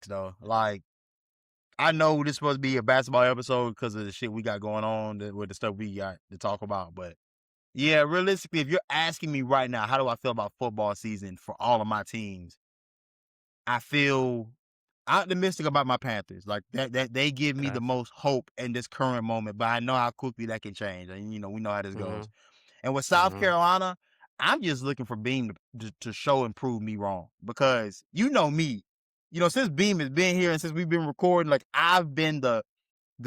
facts though. Like, I know this is supposed to be a basketball episode because of the shit we got going on with the stuff we got to talk about. But yeah, realistically, if you're asking me right now, how do I feel about football season for all of my teams? I feel optimistic about my Panthers. Like that they give me Okay. the most hope in this current moment, but I know how quickly that can change. And we know how this goes. And with South Carolina, I'm just looking for Beam to show and prove me wrong. Because you know me. Since Beam has been here and since we've been recording, like I've been the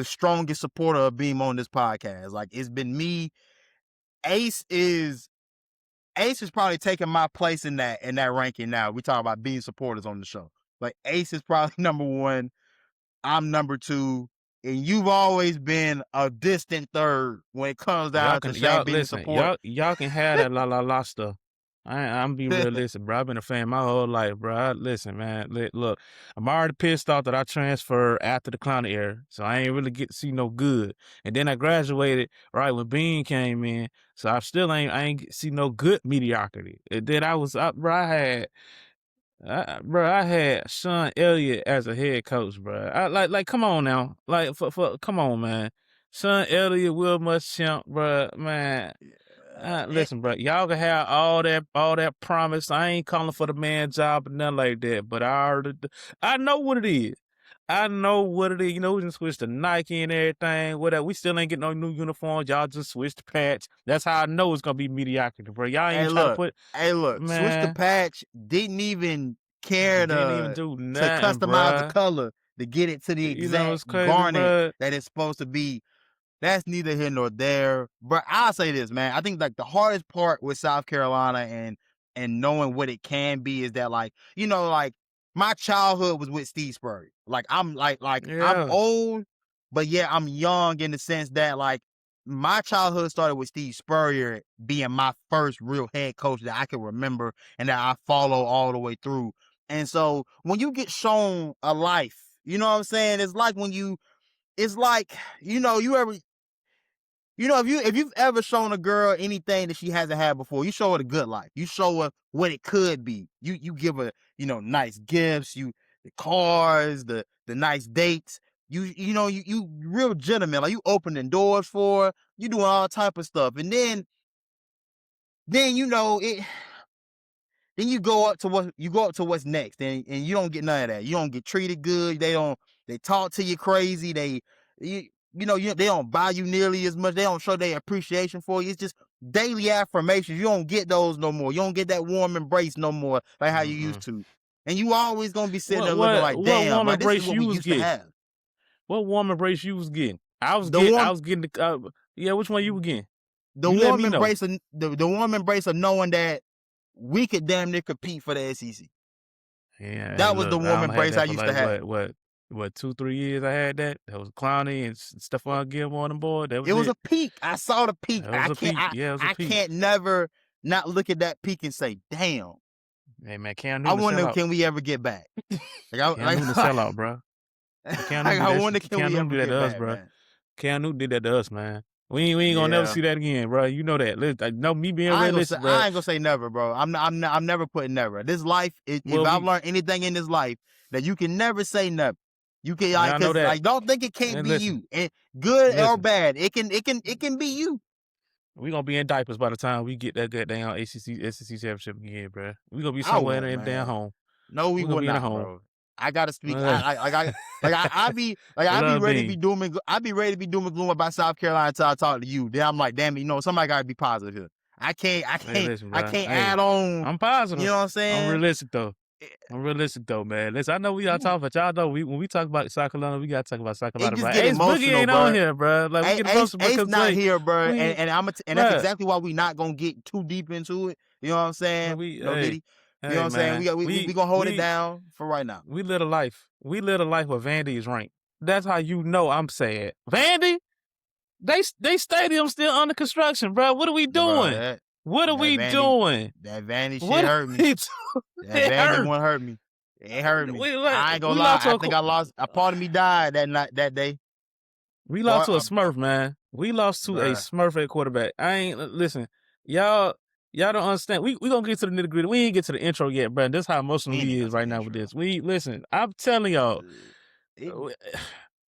strongest supporter of Beam on this podcast. Like it's been me. Ace is probably taking my place in that ranking now. We talk about being supporters on the show. Like Ace is probably number 1. I'm number 2. And you've always been a distant third when it comes down to Shane being support. Y'all can have that la stuff. I'm be realistic, bro. I've been a fan my whole life, bro. Listen, man. Look, I'm already pissed off that I transferred after the Clowney era, so I ain't really get to see no good. And then I graduated right when Bean came in, so I ain't see no good mediocrity. And then I had Sean Elliott as a head coach, bro. I like come on now, like come on, man. Sean Elliott, Will Muschamp, bro, man. Listen, bro, y'all can have all that promise. I ain't calling for the man job or nothing like that, but I know what it is. I know what it is. We just switched to Nike and everything. Whatever. We still ain't getting no new uniforms. Y'all just switched the patch. That's how I know it's gonna be mediocrity, bro. Y'all ain't trying to put. Hey, look. Man, Switch the patch. Didn't even care even do nothing, to customize bruh. the color to get it to the exact crazy, garnet bruh. that it's supposed to be. That's neither here nor there. But I'll say this, man. I think like the hardest part with South Carolina and knowing what it can be is that like my childhood was with Steve Spurrier. Like I'm I'm old, but yeah, I'm young in the sense that like my childhood started with Steve Spurrier being my first real head coach that I can remember and that I follow all the way through. And so when you get shown a life, you know what I'm saying? It's like when you if you've ever shown a girl anything that she hasn't had before, you show her the good life. You show her what it could be. You give her, nice gifts, the cars, the nice dates. You real gentleman. Like you opening doors for her, you doing all type of stuff. And then it then you go up to what's next, and you don't get none of that. You don't get treated good. They talk to you crazy. They don't buy you nearly as much. They don't show their appreciation for you. It's just daily affirmations. You don't get those no more. You don't get that warm embrace no more like how you used to. And you always gonna be sitting there looking like, damn, warm like, this embrace is what you we was used getting? to have. What warm embrace you was getting? I was getting which one you were getting? The warm embrace the warm embrace of knowing that we could damn near compete for the SEC. Yeah, that was the warm embrace I used to have. What 2-3 years I had that? That was Clowney and Stephon Gilmore on the board. That was it was a peak. I saw the peak. It was a peak. Can't never not look at that peak and say, damn. Hey man, Cam Newton. I wonder can we ever get back? Cam Newton sellout, bro. Cam Newton do that to us, bro. Man. Cam Newton did that to us, man. We ain't gonna never see that again, bro. You know that. No, me being realistic, bro. I ain't gonna say never, bro. I'm never putting never. This life, if I've learned anything in this life, that you can never say never. You can don't think it can't be you. And good or bad, it can be you. We gonna be in diapers by the time we get that goddamn SEC championship again, bro. We gonna be somewhere in down home. No, we will not, bro. I gotta speak. I be ready to be doom and gloom about South Carolina until I talk to you. Then I'm like, damn it, somebody gotta be positive here. I can't add on. I'm positive. You know what I'm saying? I'm realistic though, man. Listen, I know we all talk, but y'all know when we talk about South Carolina, we gotta talk about South Carolina. Right? Ace Boogie ain't on here, bro. Like we get emotional because Ace not here, bro. And that's exactly why we not gonna get too deep into it. You know what I'm saying? Diddy. You know what I'm saying? We gonna hold it down for right now. We live a life. We live a life where Vandy is ranked. That's how you know I'm sad. Vandy, they stadium still under construction, bro. What are we doing? Bro, what are we doing? That Vandy shit hurt me. That Vandy one hurt me. It hurt me. I ain't gonna lie. I think I lost. A part of me died that day. We lost to a Smurf, man. We lost to a Smurf at quarterback. Listen, y'all. Y'all don't understand. We gonna get to the nitty gritty. We ain't get to the intro yet, bro. This is how emotional We ain't we even got is to right the now with intro. this. Listen. I'm telling y'all, It we,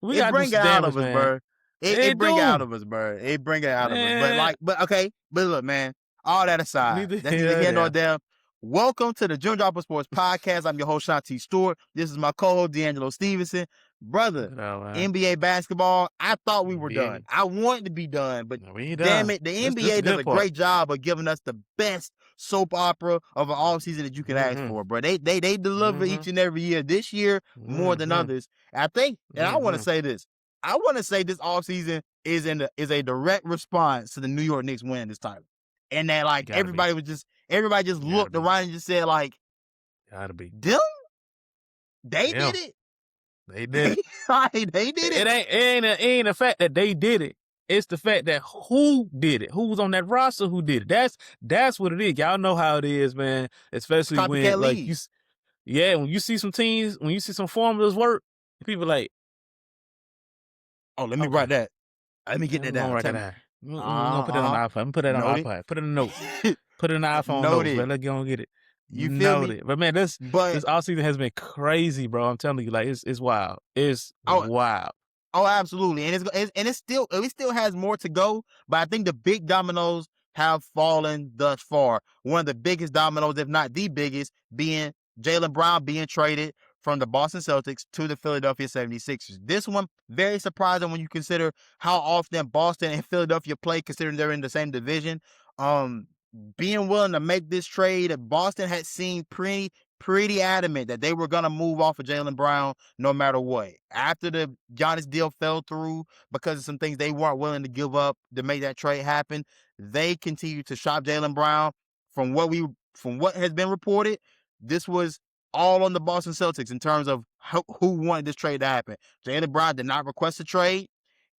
we it gotta do bring it some out damage, of us, man. bro. It It bring it out do, of us, bro. It bring it out of us. man. But look, man. All that aside, Neither that's neither here here nor there. there. Welcome to the June Dropper Sports Podcast. I'm your host, Shanti Stewart. This is my co-host, D'Angelo Stevenson. Brother, Look at all, man. NBA basketball, I thought we were Yeah. done. I wanted to be done, but No, we ain't damn done. it, the This the NBA does good a part. great job of giving us the best soap opera of an offseason that you can ask for, bro. They deliver each and every year. This year, more than others. I think, and I want to say this. I want to say this offseason is a direct response to the New York Knicks winning this title. And that like everybody just looked around and just said like, gotta be. them? They did it. They did it. Like, they did it. It ain't the fact that they did it. It's the fact that who did it, who was on that roster, who did it. That's what it is. Y'all know how it is, man. Especially when like league. when you see some teams, when you see some formulas work, people like, oh, let me write that. Let me get that down. Write that down. We're gonna put that on the iPad. I'm gonna put that on the iPad. Put it in the notes. Put it in the iPhone notes, man. Let's go and get it. You feel me? But man, this offseason has been crazy, bro. I'm telling you, like it's wild. It's wild. Oh, absolutely, and it still has more to go. But I think the big dominoes have fallen thus far. One of the biggest dominoes, if not the biggest, being Jaylen Brown being traded from the Boston Celtics to the Philadelphia 76ers. This one, very surprising when you consider how often Boston and Philadelphia play, considering they're in the same division. Being willing to make this trade, Boston had seemed pretty adamant that they were going to move off of Jaylen Brown no matter what. After the Giannis deal fell through because of some things they weren't willing to give up to make that trade happen, they continued to shop Jaylen Brown. From what has been reported, this was all on the Boston Celtics in terms of who wanted this trade to happen. Jaylen Brown did not request a trade.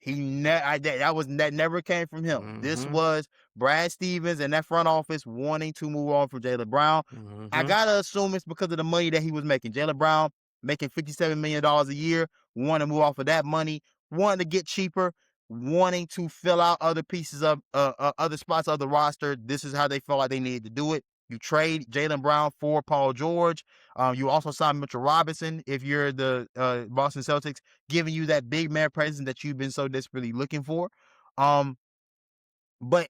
That never came from him. This was Brad Stevens and that front office wanting to move on from Jaylen Brown. I gotta assume it's because of the money that he was making. Jaylen Brown making $57 million a year, wanting to move off of that money, wanting to get cheaper, wanting to fill out other pieces of other spots of the roster. This is how they felt like they needed to do it. You trade Jaylen Brown for Paul George. You also sign Mitchell Robinson if you're the Boston Celtics, giving you that big man presence that you've been so desperately looking for. But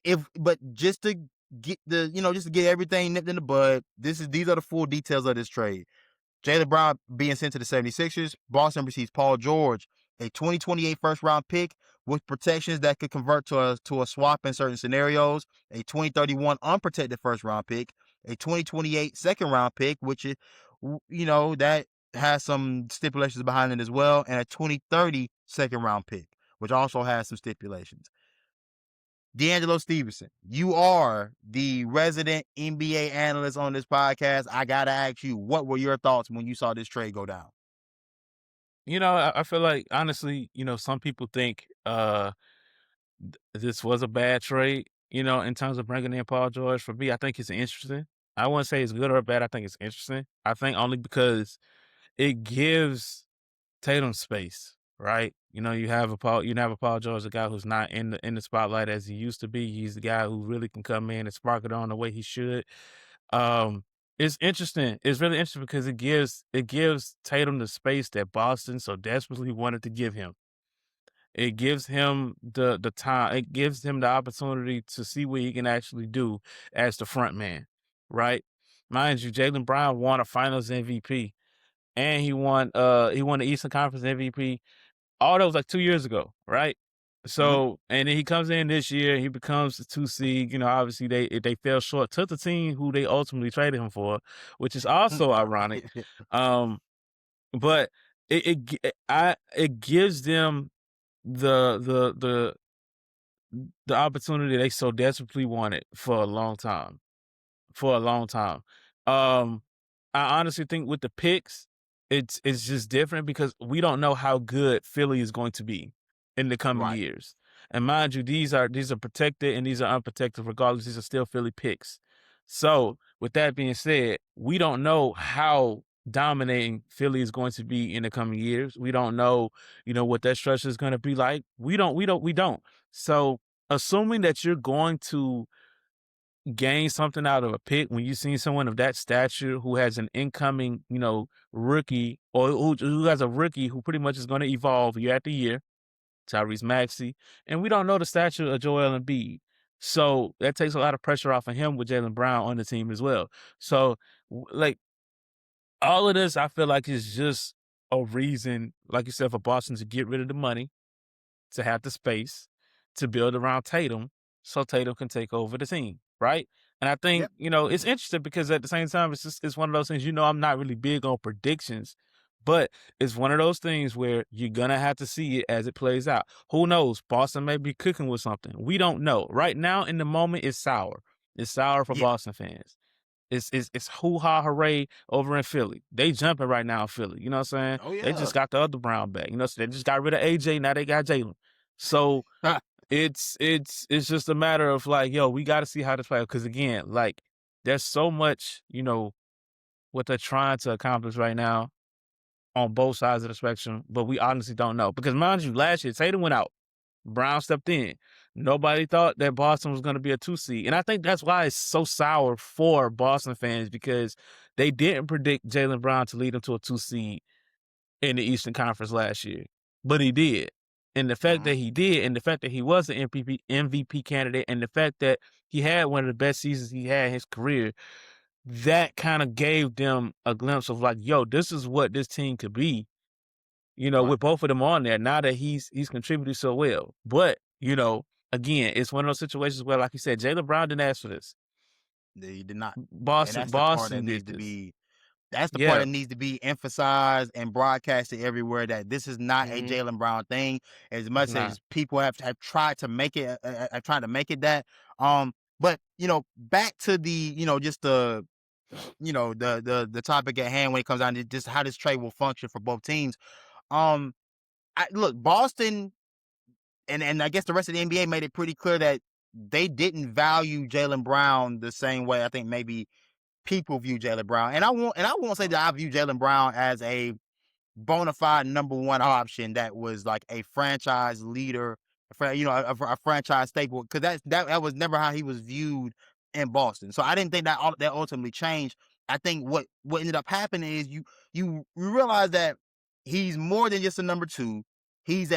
just to get everything nipped in the bud, these are the full details of this trade. Jaylen Brown being sent to the 76ers. Boston receives Paul George, a 2028 first-round pick with protections that could convert to a swap in certain scenarios, a 2031 unprotected first-round pick, a 2028 second-round pick, which is, that has some stipulations behind it as well, and a 2030 second-round pick, which also has some stipulations. D'Angelo Stevenson, you are the resident NBA analyst on this podcast. I got to ask you, what were your thoughts when you saw this trade go down? I feel like, honestly, some people think this was a bad trade, in terms of bringing in Paul George. For me, I think it's interesting. I wouldn't say it's good or bad. I think it's interesting. I think only because it gives Tatum space, right? You have a Paul George, a guy who's not in the spotlight as he used to be. He's the guy who really can come in and spark it on the way he should. It's interesting. It's really interesting because it gives Tatum the space that Boston so desperately wanted to give him. It gives him the time. It gives him the opportunity to see what he can actually do as the front man, right? Mind you, Jaylen Brown won a Finals MVP, and he won the Eastern Conference MVP. All that was like 2 years ago, right? So, and then he comes in this year, he becomes the 2 seed. Obviously they fell short to the team who they ultimately traded him for, which is also ironic. But it gives them the opportunity they so desperately wanted for a long time. I honestly think with the picks, it's just different because we don't know how good Philly is going to be in the coming years. And mind you, these are protected and these are unprotected regardless. These are still Philly picks. So with that being said, we don't know how dominating Philly is going to be in the coming years. We don't know, what that structure is going to be like. We don't. So assuming that you're going to gain something out of a pick when you see someone of that stature who has an incoming, rookie or who has a rookie who pretty much is going to evolve year after year, Tyrese Maxey, and we don't know the stature of Joel Embiid. So that takes a lot of pressure off of him with Jaylen Brown on the team as well. So like all of this, I feel like is just a reason, like you said, for Boston to get rid of the money, to have the space, to build around Tatum, so Tatum can take over the team, right? And I think, Yep. it's interesting because at the same time, it's one of those things, I'm not really big on predictions, but it's one of those things where you're gonna have to see it as it plays out. Who knows? Boston may be cooking with something. We don't know. Right now, in the moment, it's sour. It's sour for Yeah. Boston fans. It's hoo-ha hooray over in Philly. They jumping right now in Philly. You know what I'm saying? Oh They yeah. just got the other Brown back. So they just got rid of AJ. Now they got Jaylen. So it's just a matter of like, yo, we got to see how this plays. Because again, like there's so much, what they're trying to accomplish right now on both sides of the spectrum, but we honestly don't know. Because mind you, last year Tatum went out. Brown stepped in. Nobody thought that Boston was going to be a 2 seed. And I think that's why it's so sour for Boston fans because they didn't predict Jaylen Brown to lead them to a 2 seed in the Eastern Conference last year. But he did. And the fact that he did, and the fact that he was an MVP candidate, and the fact that he had one of the best seasons he had in his career, that kind of gave them a glimpse of like, yo, this is what this team could be. Right. With both of them on there, now that he's contributed so well. But, again, it's one of those situations where, like you said, Jaylen Brown didn't ask for this. He did not. And Boston that's the part that did needs to this. be. That's the part Yeah. that needs to be emphasized and broadcasted everywhere. That this is not a Jaylen Brown thing. As much as people have tried to make it, trying to make it that. But back to the just the the topic at hand when it comes down to just how this trade will function for both teams. Look, Boston and I guess the rest of the NBA made it pretty clear that they didn't value Jaylen Brown the same way I think maybe people view Jaylen Brown. And I won't say that I view Jaylen Brown as a bona fide number one option that was like a franchise leader, a franchise staple, because that was never how he was viewed in Boston. So I didn't think that ultimately changed. I think what ended up happening is you realize that he's more than just a number two. He's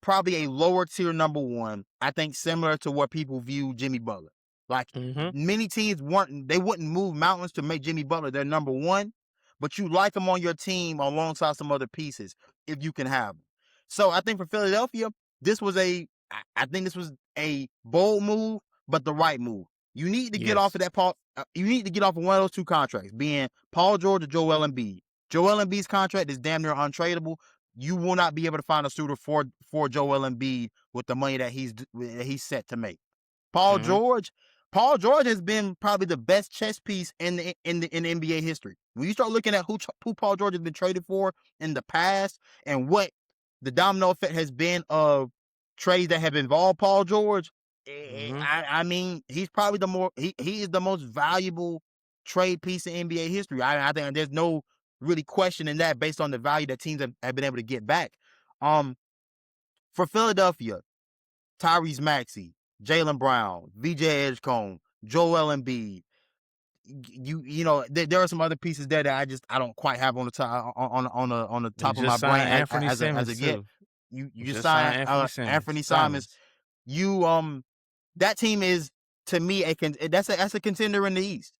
probably a lower tier number one. I think similar to what people view Jimmy Butler. Like many teams wouldn't move mountains to make Jimmy Butler their number one, but you like him on your team alongside some other pieces if you can have them. So I think for Philadelphia, I think this was a bold move, but the right move. You need to get off of that Paul. You need to get off of one of those two contracts, being Paul George or Joel Embiid. Joel Embiid's contract is damn near untradeable. You will not be able to find a suitor for Joel Embiid with the money that he's set to make. Paul George has been probably the best chess piece in the NBA history. When you start looking at who Paul George has been traded for in the past and what the domino effect has been of trades that have involved Paul George, I mean, he's probably he is the most valuable trade piece in NBA history. I think there's no really questioning that based on the value that teams have been able to get back. For Philadelphia, Tyrese Maxey, Jaylen Brown, VJ Edgecombe, Joel Embiid. There are some other pieces there that I don't quite have on the top on the top of my brain as of yet. You just signed Anthony Simons. That team is, to me, that's a contender in the East.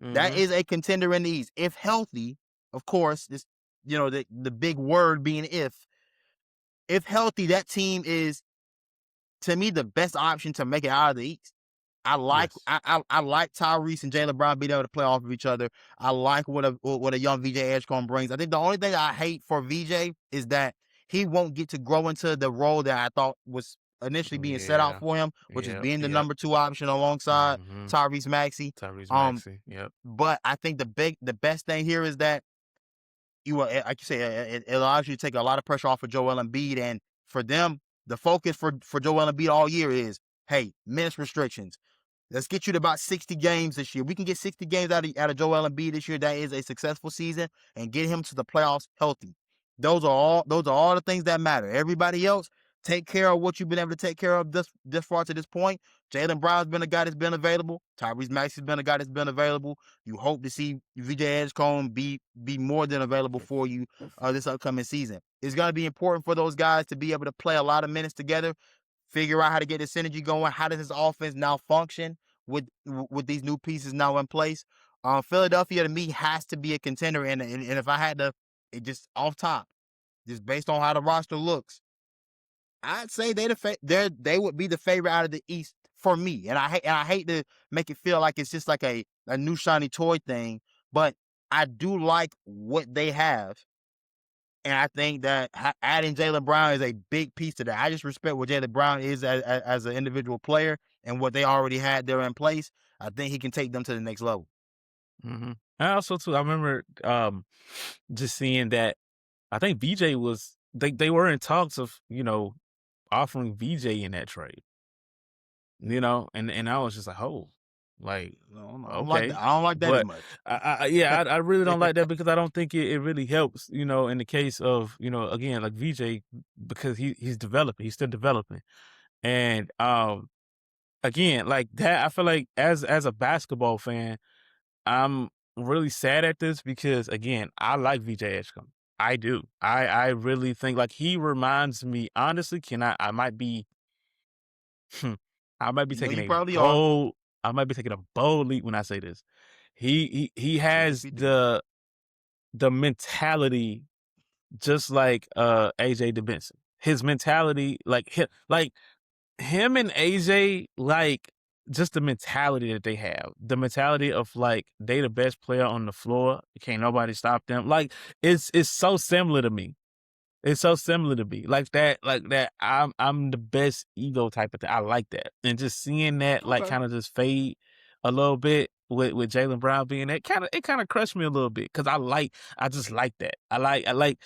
That is a contender in the East if healthy. Of course, this the big word being if healthy, that team is, to me, the best option to make it out of the East. I like Tyrese and Jaylen Brown being able to play off of each other. I like what a young VJ Edgecombe brings. I think the only thing I hate for VJ is that he won't get to grow into the role that I thought was initially being set out for him, which is being the number two option alongside Tyrese Maxey. But I think the best thing here is that like you say, it allows you to take a lot of pressure off of Joel Embiid, and for them, the focus for Joel Embiid all year is, hey, minutes restrictions. Let's get you to about 60 games this year. We can get 60 games out of Joel Embiid this year. That is a successful season, and get him to the playoffs healthy. Those are all the things that matter. Everybody else, take care of what you've been able to take care of this far to this point. Jaylen Brown's been a guy that's been available. Tyrese Maxey's been a guy that's been available. You hope to see VJ Edgecombe be more than available for you this upcoming season. It's going to be important for those guys to be able to play a lot of minutes together, figure out how to get the synergy going. How does this offense now function with these new pieces now in place? Philadelphia to me has to be a contender, and if I had to, it just off top, just based on how the roster looks, I'd say they would be the favorite out of the East for me. And I hate to make it feel like it's just like a new shiny toy thing, but I do like what they have. And I think that adding Jaylen Brown is a big piece to that. I just respect what Jaylen Brown is as an individual player and what they already had there in place. I think he can take them to the next level. Mm-hmm. And also too, I remember just seeing that I think VJ was they were in talks of, offering VJ in that trade. And I was just like, oh, like, I don't like okay. that. I don't like that as But much. I really don't like that because I don't think it really helps, in the case of, again, like VJ, because he's developing, he's still developing. And again, like that, I feel like as a basketball fan, I'm really sad at this because, again, I like VJ Edgecombe. I do. I really think, like, he reminds me, honestly, I might be I might be taking You a probably are. bold I might be taking a bold leap when I say this. He Take has it 50. the mentality just like AJ DeBenson. His mentality, like him and AJ, like, just the mentality that they have, the mentality of, like, they the best player on the floor, can't nobody stop them. Like, it's so similar to me. It's so similar to me. Like that. I'm the best ego type of thing. I like that. And just seeing that, like, Okay. kind of just fade a little bit with Jaylen Brown being that, it kind of crushed me a little bit. Cause I just like that. I like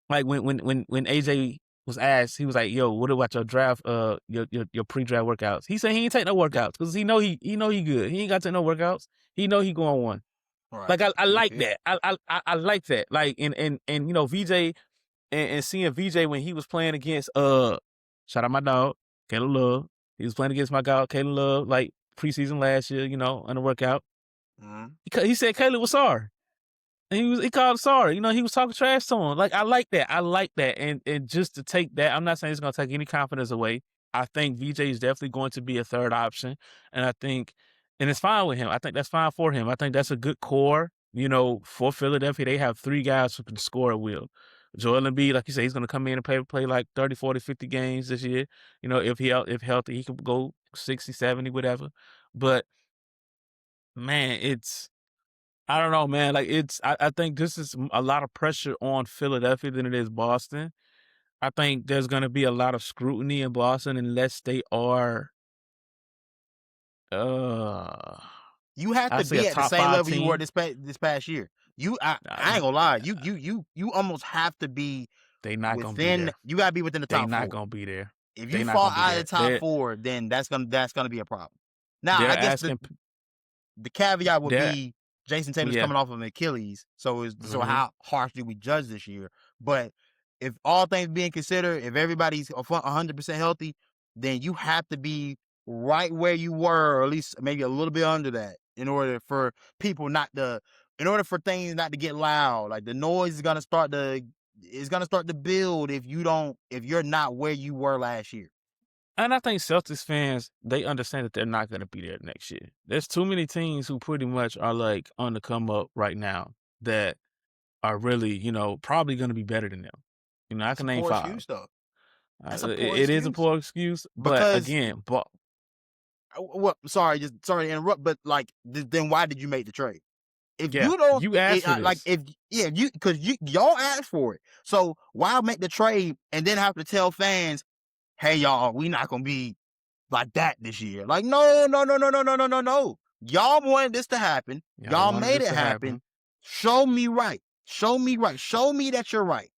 when AJ was asked, he was like, yo, what about your draft, your pre-draft workouts? He said he ain't take no workouts because he know he good. He ain't got to take no workouts. He know he going one. All right. Like, I like that. I like that. Like, and VJ, and seeing VJ when he was playing against shout out my dog, Caleb Love. He was playing against my dog, Caleb Love, like preseason last year, in the workout. Mm-hmm. He said Caleb was sorry. And he called sorry. He was talking trash to him. Like, I like that. And just to take that, I'm not saying it's gonna take any confidence away. I think VJ is definitely going to be a third option. And it's fine with him. I think that's fine for him. I think that's a good core, for Philadelphia. They have 3 guys who can score at will. Joel Embiid, like you said, he's going to come in and play like 30, 40, 50 games this year. If healthy, he could go 60, 70, whatever. But, man, I don't know, man. Like, I think this is a lot of pressure on Philadelphia than it is Boston. I think there's going to be a lot of scrutiny in Boston unless they are, You have I to say, a be at the top same 5 level you were team. this past year. I ain't gonna lie. You almost have to be They not going to be within. there. You gotta be within the They top not 4. going to be there. If They you not fall going to be out of there. the top 4, then that's gonna be a problem. Now, They're I guess asking. the caveat would They're, be Jason Tatum's yeah. coming off of an Achilles, so Mm-hmm. how harsh do we judge this year? But if all things being considered, if everybody's 100% healthy, then you have to be right where you were, or at least maybe a little bit under that, in order for things not to get loud. Like, the noise is gonna start to build if you're not where you were last year. And I think Celtics fans, they understand that they're not going to be there next year. There's too many teams who pretty much are, like, on the come up right now that are really, probably going to be better than them. I That's can a name poor 5. excuse, though. That's a poor It is a excuse poor excuse, but because again, sorry to interrupt, but like, then why did you make the trade? If yeah, you don't, you asked for like, this. because y'all asked for it, so why make the trade and then have to tell fans, hey, y'all, we not gonna be like that this year? Like, no. Y'all wanted this to happen. Y'all Y'all wanted made this it to happen. happen. Show me right. Show me that you're right.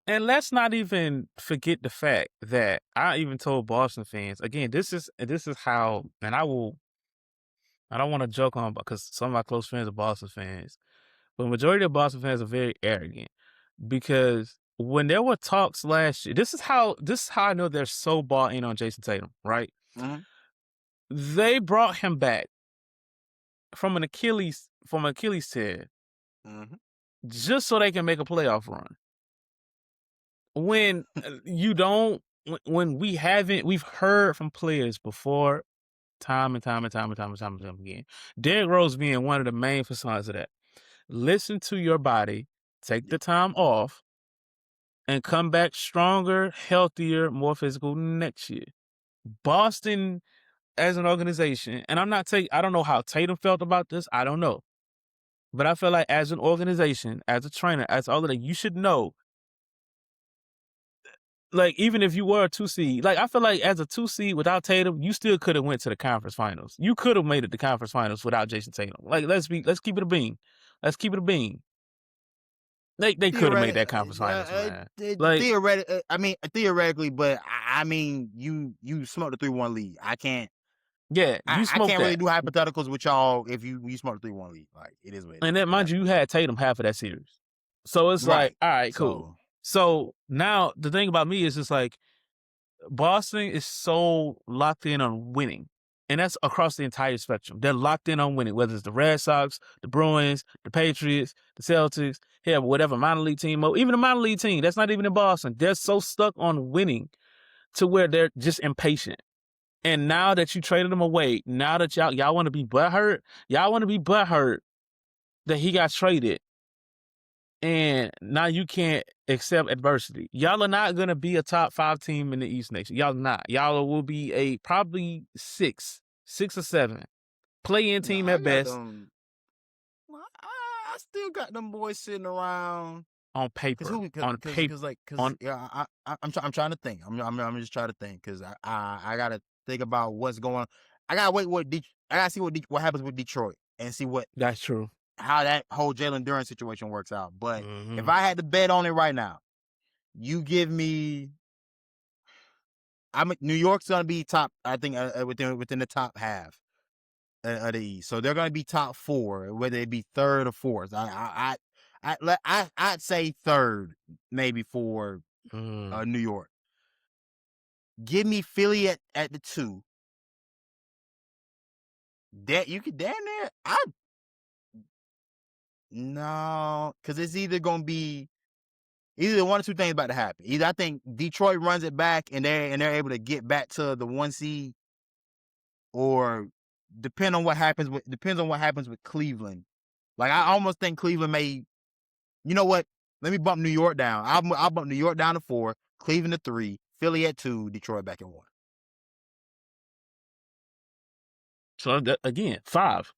And let's not even forget the fact that I even told Boston fans, again, this is how, and I don't want to joke on, because some of my close friends are Boston fans. But the majority of Boston fans are very arrogant because when there were talks last year, this is how I know they're so bought in on Jason Tatum, right? Mm-hmm. They brought him back from an Achilles tear Mm-hmm. just so they can make a playoff run. When we've heard from players before, time and time again. Derrick Rose being one of the main facades of that. Listen to your body, take the time off, and come back stronger, healthier, more physical next year. Boston, as an organization, and I don't know how Tatum felt about this. I don't know. But I feel like as an organization, as a trainer, as all of that, you should know. Like, even if you were a 2 seed, like, I feel like as a 2 seed without Tatum, you still could have went to the conference finals. You could have made it to conference finals without Jason Tatum. Like, let's keep it a bean. Let's keep it a bean. They could have made that conference finals, man. Like, theoretically, but I mean, you smoked the 3-1 lead. I can't. yeah, you smoked I can't that. really do hypotheticals with y'all if you smoked the 3-1 lead. Like, it is what it And is. then, mind you had Tatum half of that series. So it's like, all right, cool. So now the thing about me is just like, Boston is so locked in on winning. And that's across the entire spectrum. They're locked in on winning, whether it's the Red Sox, the Bruins, the Patriots, the Celtics, hell, whatever minor league team, or even the minor league team that's not even in Boston. They're so stuck on winning to where they're just impatient. And now that you traded them away, now that y'all want to be butthurt that he got traded. And now you can't accept adversity. Y'all are not going to be a top 5 team in the East next year. Y'all not. Y'all will be a probably 6 or 7 play-in team at best. I still got them boys sitting around on paper. I'm trying to think. I'm just trying to think because I gotta think about what's going on. I gotta see what happens with Detroit and see what. That's true. How that whole Jaylen Duren situation works out. But if I had to bet on it right now, you give me. New York's gonna be top. I think within the top half of the East, so they're gonna be top 4, whether it be third or fourth. I'd say third, maybe for New York. Give me Philly at the 2. That you could damn near. No, because it's either gonna be one or two things about to happen. Either I think Detroit runs it back and they're able to get back to the 1 seed, or depends on what happens with Cleveland. Like, I almost think Cleveland may. You know what? Let me bump New York down. I'll bump New York down to 4, Cleveland to 3, Philly at 2, Detroit back at 1. So again, 5.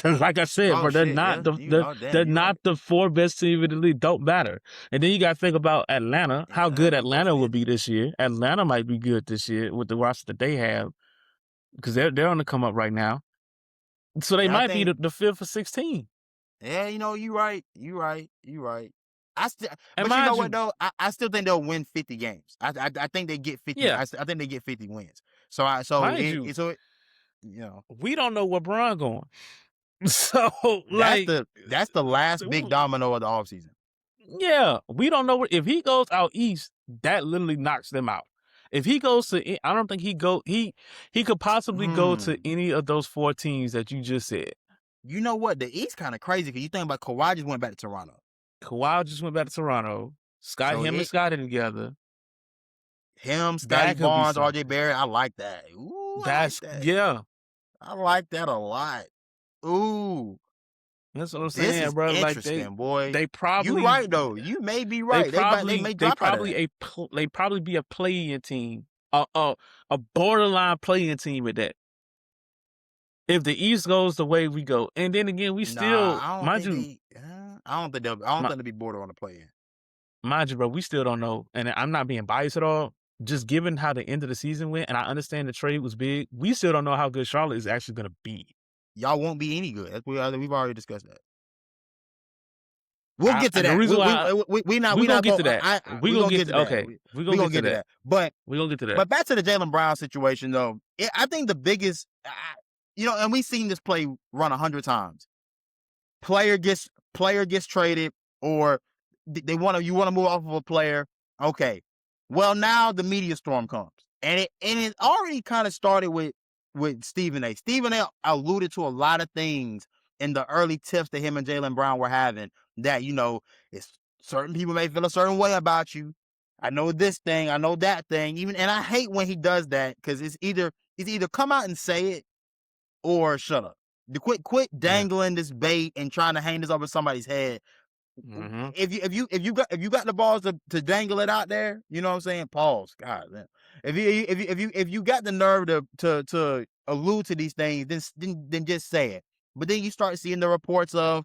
Like I said, bro, they're not the 4 best team in the league. Don't matter. And then you got to think about Atlanta. How good Atlanta will be this year. Atlanta might be good this year with the roster that they have, because they're on the come up right now. So they might be the 5th or 16. Yeah, you're right. I still, but you know what though? I still think they'll win 50 games. I think they get 50. Yeah. I think they get 50 wins. We don't know where Bron going. So like that's the last big domino of the offseason. Yeah, we don't know if he goes out east, that literally knocks them out. If he goes to, I don't think he could possibly go to any of those 4 teams that you just said. You know what? The East kind of crazy because you think about Kawhi just went back to Toronto. And Scotty together. Him, Scotty Barnes, RJ Barrett. I like that. Ooh, yeah. I like that a lot. Ooh. That's what I'm saying, bro. Interesting, boy. They probably. You right though. You may be right. They probably be a play-in team, a borderline play-in team at that. If the East goes the way we go, and then again, we still, mind you, I don't think they'll be border on the play-in. Mind you, bro, we still don't know, and I'm not being biased at all. Just given how the end of the season went, and I understand the trade was big, we still don't know how good Charlotte is actually going to be. Y'all won't be any good. We've already discussed that. We'll get to that. We're not going to get to that. We're going to get to that. Okay. We're going to get to that. But we're going to get to that. But back to the Jaylen Brown situation, though. I think the biggest, and we've seen this play run 100 times. Player gets traded, or you want to move off of a player. Okay. Well, now the media storm comes, and it already kind of started with Stephen A. Stephen A. alluded to a lot of things in the early tips that him and Jaylen Brown were having that, it's certain people may feel a certain way about you. I know this thing, I know that thing. And I hate when he does that, because it's either come out and say it or shut up. Quit dangling this bait and trying to hang this over somebody's head. Mm-hmm. If you got the balls to dangle it out there, you know what I'm saying? Pause. God, man. If you got the nerve to allude to these things, then just say it. But then you start seeing the reports of,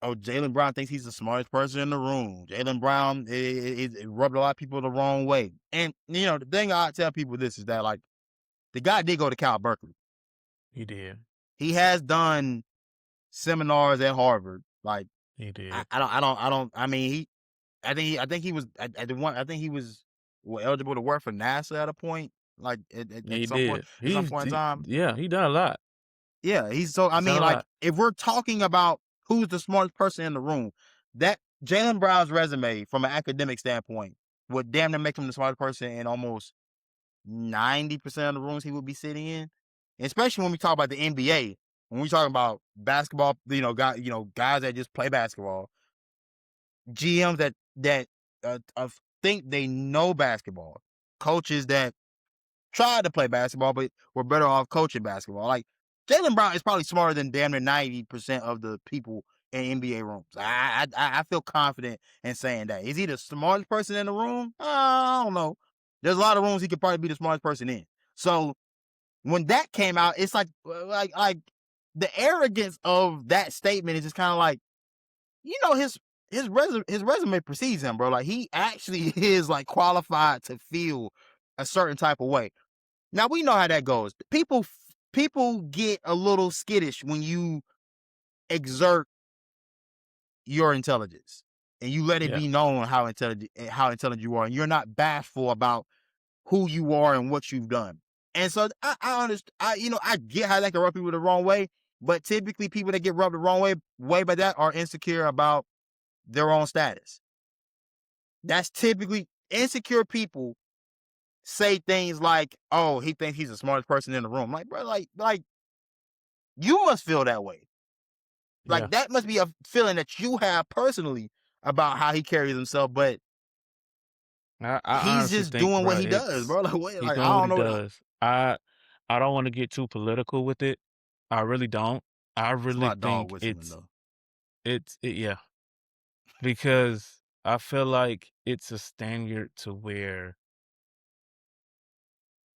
oh, Jaylen Brown thinks he's the smartest person in the room. Jaylen Brown it rubbed a lot of people the wrong way. And the thing I tell people this is that, like, the guy did go to Cal Berkeley. He did. He has done seminars at Harvard. Like, He did. I mean, I think he was eligible to work for NASA at a point, like at some point in time. Yeah, he done a lot. Yeah, if we're talking about who's the smartest person in the room, that Jaylen Brown's resume from an academic standpoint would damn near make him the smartest person in almost 90% of the rooms he would be sitting in. Especially when we talk about the NBA, when we talking about basketball, guys that just play basketball, GMs that think they know basketball, coaches that tried to play basketball but were better off coaching basketball. Like, Jaylen Brown is probably smarter than damn near 90% of the people in NBA rooms. I feel confident in saying that. Is he the smartest person in the room? I don't know. There's a lot of rooms he could probably be the smartest person in. So when that came out, it's like the arrogance of that statement is just kind of like, his resume precedes him, bro. Like, he actually is, like, qualified to feel a certain type of way. Now, we know how that goes. People get a little skittish when you exert your intelligence and you let it be known how intelligent you are, and you're not bashful about who you are and what you've done. And so I understand. I get how that can rub people the wrong way, but typically people that get rubbed the wrong way by that are insecure about their own status. That's typically insecure people say things like, "Oh, he thinks he's the smartest person in the room." Like, bro, like you must feel that way. Like, that must be a feeling that you have personally about how he carries himself. But he's just doing what he does, bro. Like, what? Like, I don't know. Does. I don't want to get too political with it. I really don't. I really think yeah, because I feel like it's a standard to where,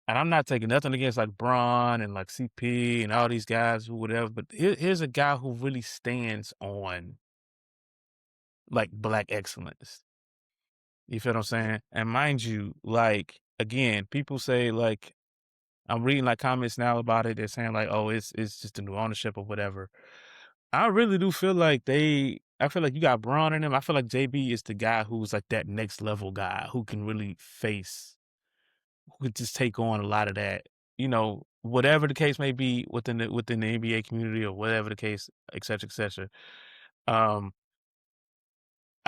and I'm not taking nothing against like Bron and like CP and all these guys who whatever, but here's a guy who really stands on like Black excellence. You feel what I'm saying? And mind you, like, again, people say, like, I'm reading like comments now about it. They're saying like, oh, it's just the new ownership or whatever. I really do feel like I feel like you got Braun in him. I feel like JB is the guy who's like that next level guy who can really who could just take on a lot of that, whatever the case may be within the NBA community or whatever the case, et cetera, et cetera.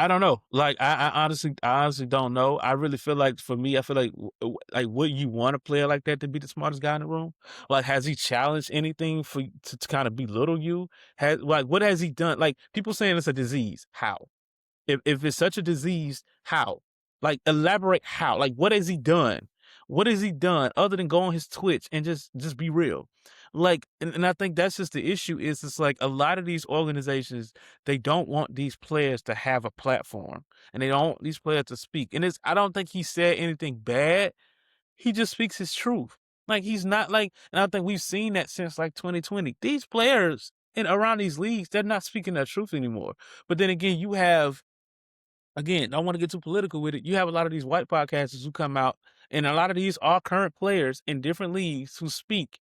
I don't know. Like, I honestly don't know. I really feel like, for me, I feel like, would you want a player like that to be the smartest guy in the room? Like, has he challenged anything to kind of belittle you? What has he done? Like, people saying it's a disease. How? If it's such a disease, how? Like, elaborate how? Like, what has he done? What has he done other than go on his Twitch and just be real? Like, and I think that's just the issue, is it's like a lot of these organizations, they don't want these players to have a platform, and they don't want these players to speak. And I don't think he said anything bad. He just speaks his truth. Like, he's not like, and I think we've seen that since like 2020. These players around these leagues, they're not speaking their truth anymore. But then again, you have, again, I don't want to get too political with it. You have a lot of these white podcasters who come out, and a lot of these are current players in different leagues who speak.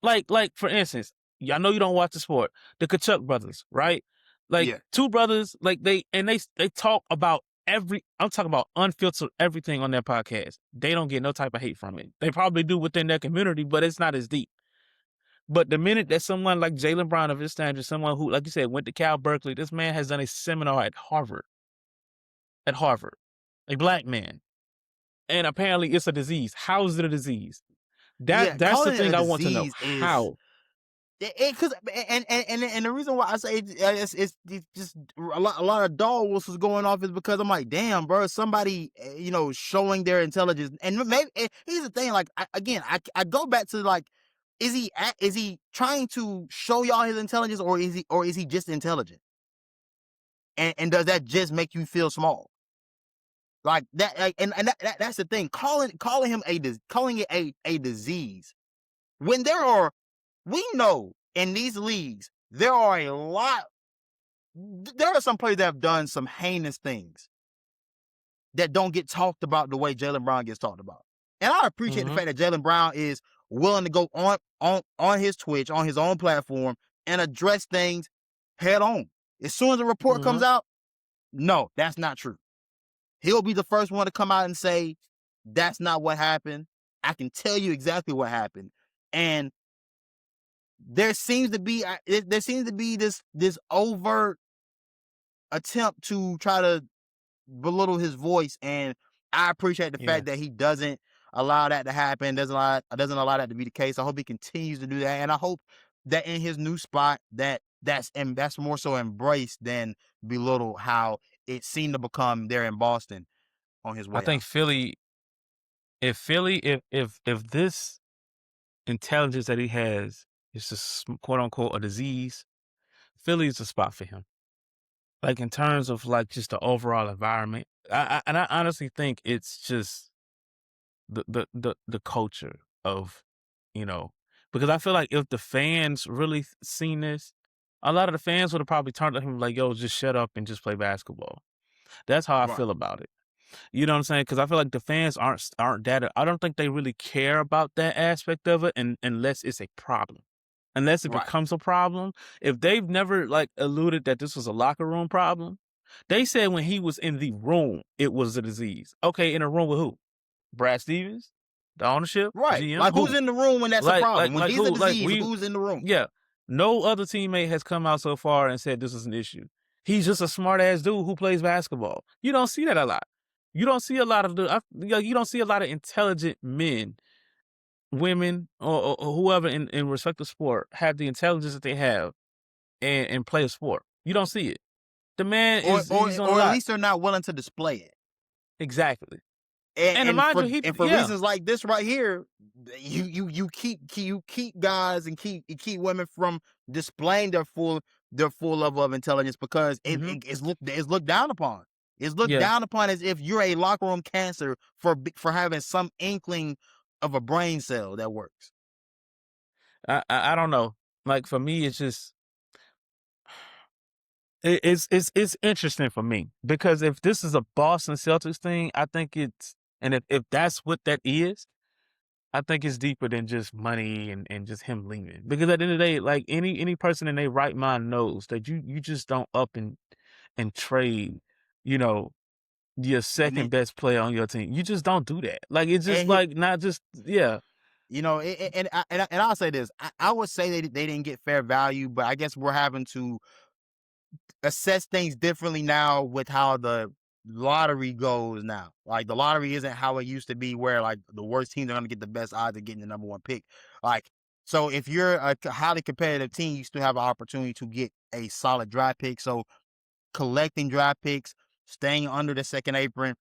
Like for instance, I know you don't watch the sport, the Kachuk brothers, right? Like, two brothers, like they talk about I'm talking about unfiltered everything on their podcast. They don't get no type of hate from it. They probably do within their community, but it's not as deep. But the minute that someone like Jaylen Brown of his standard, someone who, like you said, went to Cal Berkeley, this man has done a seminar at Harvard. at Harvard, a black man, and apparently it's a disease. How is it a disease? Yeah, That's the calling it a thing I want to know. disease is How? because and the reason why I say it's just a lot of dog whistles going off is because I'm like, damn, bro, somebody showing their intelligence. And maybe here's the thing, like I go back to like, is he trying to show y'all his intelligence, or is he just intelligent? And does that just make you feel small? Like that, that's the thing. Calling it a disease, when we know in these leagues there are some players that have done some heinous things that don't get talked about the way Jaylen Brown gets talked about. And I appreciate the fact that Jaylen Brown is willing to go on his Twitch, on his own platform, and address things head on. As soon as a report comes out, no, that's not true. He'll be the first one to come out and say, that's not what happened. I can tell you exactly what happened. And there seems to be this overt attempt to try to belittle his voice, and I appreciate the fact that he doesn't allow that to happen, doesn't allow that to be the case. I hope he continues to do that, and I hope that in his new spot that's more so embraced than belittled, how it seemed to become there in Boston on his I way think out. Philly, if this intelligence that he has is just quote unquote a disease, Philly is a spot for him. Like in terms of like just the overall environment, and I honestly think it's just the culture of, because I feel like if the fans really seen this, a lot of the fans would have probably turned to him like, "Yo, just shut up and just play basketball." That's how I Right, feel about it. You know what I'm saying? Because I feel like the fans aren't that. I don't think they really care about that aspect of it, unless it's a problem. Unless it right, becomes a problem. If they've never like alluded that this was a locker room problem, they said when he was in the room, it was a disease. Okay, in a room with who? Brad Stevens, the ownership, right. GM, Like, who's who? in the room when that's a problem? When Like he's a who? Like disease, who's in the room? yeah. No other teammate has come out so far and said this is an issue. He's just a smart ass dude who plays basketball. You don't see that a lot. You don't see a lot of you don't see a lot of intelligent men, women, or whoever in respective sport have the intelligence that they have and play a sport. You don't see it. The man Or he's on a or at lot. least they're not willing to display it. Exactly. And, And and mind for you, and for reasons like this right here, you keep guys and keep women from displaying their full level of intelligence, because it's looked down upon. It's looked yeah. down upon as if you're a locker room cancer for having some inkling of a brain cell that works. I don't know. Like for me, it's just it's interesting for me because if this is a Boston Celtics thing, I think and if that's what that is, I think it's deeper than just money and just him leaving. Because at the end of the day, like any person in their right mind knows that you just don't up and trade, you know, your And second then best player on your team. You just don't do that. Like it's just and he, like not just yeah. and I'll say this, I would say they didn't get fair value, but I guess we're having to assess things differently now with how the lottery goes now. Like, the lottery isn't how it used to be, where like the worst teams are going to get the best odds of getting the number one pick. Like, so if you're a highly competitive team, you still have an opportunity to get a solid draft pick. So collecting draft picks, staying under the second apron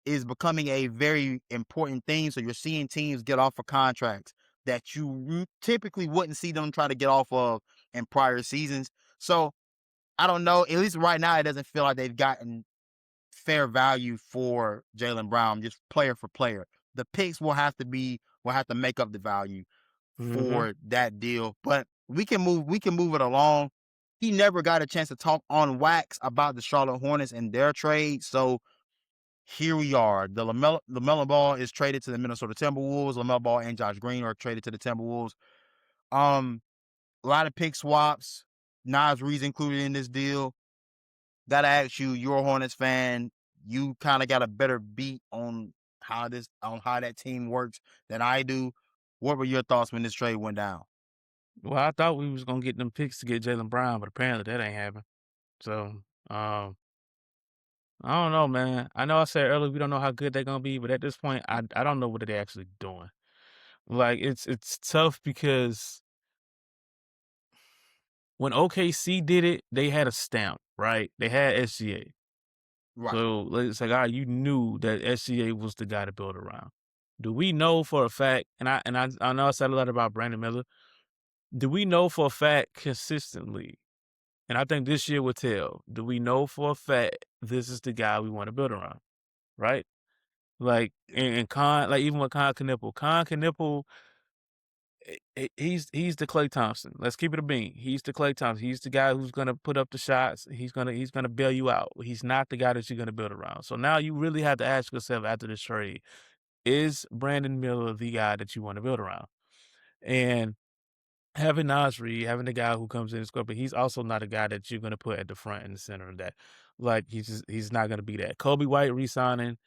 is becoming a very important thing. So you're seeing teams get off of contracts that you typically wouldn't see them try to get off of in prior seasons. So I don't know. At least right now, it doesn't feel like they've gotten fair value for Jaylen Brown, just player for player. The picks will have to make up the value Mm-hmm. for that deal. But we can move it along. He never got a chance to talk on wax about the Charlotte Hornets and their trade. So here we are. The LaMelo Ball is traded to the Minnesota Timberwolves. LaMelo Ball and Josh Green are traded to the Timberwolves. A lot of pick swaps. Nas Reed's included in this deal. Gotta ask you, you're a Hornets fan. You kind of got a better beat on how that team works than I do. What were your thoughts when this trade went down? Well, I thought we was gonna get them picks to get Jaylen Brown, but apparently that ain't happening. So, um, I don't know, man. I know I said earlier we don't know how good they're gonna be, but at this point, I don't know what they're actually doing. Like it's tough because when OKC did it, they had a stamp, right? They had SGA. Right. So it's like, you knew that SGA was the guy to build around. Do we know for a fact? And I know I said a lot about Brandon Miller. Do we know for a fact consistently? And I think this year will tell. Do we know for a fact this is the guy we want to build around? Right? Like and Con, like even with Con Knipple, he's the Klay Thompson. Let's keep it a bean. He's the Klay Thompson. He's the guy who's gonna put up the shots. He's gonna bail you out. He's not the guy that you're gonna build around. So now you really have to ask yourself after this trade: is Brandon Miller the guy that you want to build around? And having Nasri, having the guy who comes in and scores, but he's also not a guy that you're gonna put at the front and the center of that. Like he's not gonna be that. Kobe White resigning,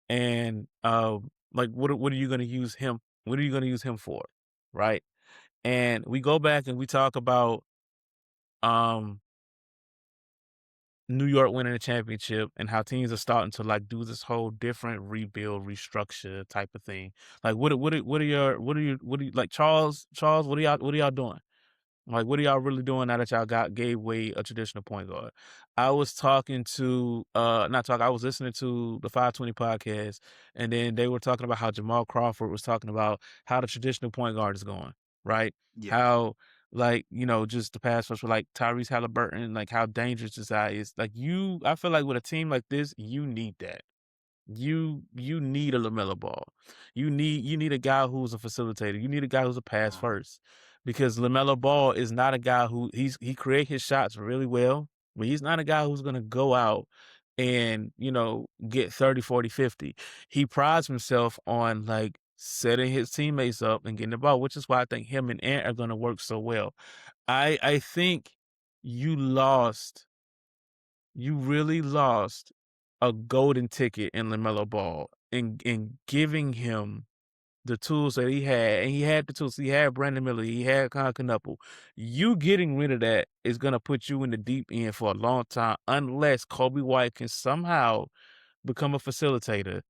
and like what are you gonna use him? What are you gonna use him for? Right? And we go back and we talk about um New York winning a championship and how teams are starting to like do this whole different rebuild, restructure type of thing. Like what are you like Charles, what are y'all doing? Like, what are y'all really doing now that y'all gave Wade a traditional point guard? I was talking to not talking, I was listening to the 520 podcast, and then they were talking about how Jamal Crawford was talking about how the traditional point guard is going, right? Yes. How like, just the past was for like Tyrese Halliburton, like how dangerous this guy is. Like I feel like with a team like this, you need that. You need a LaMelo Ball. You need a guy who's a facilitator. You need a guy who's a pass Uh-huh. first. Because LaMelo Ball is not a guy who he create his shots really well, but he's not a guy who's gonna go out and, get 30, 40, 50. He prides himself on like setting his teammates up and getting the ball, which is why I think him and Ant are gonna work so well. I think you lost you really lost a golden ticket in LaMelo Ball in giving him the tools that he had, and he had the tools. He had Brandon Miller, he had Con Knuckle. You getting rid of that is gonna put you in the deep end for a long time, unless Kobe White can somehow become a facilitator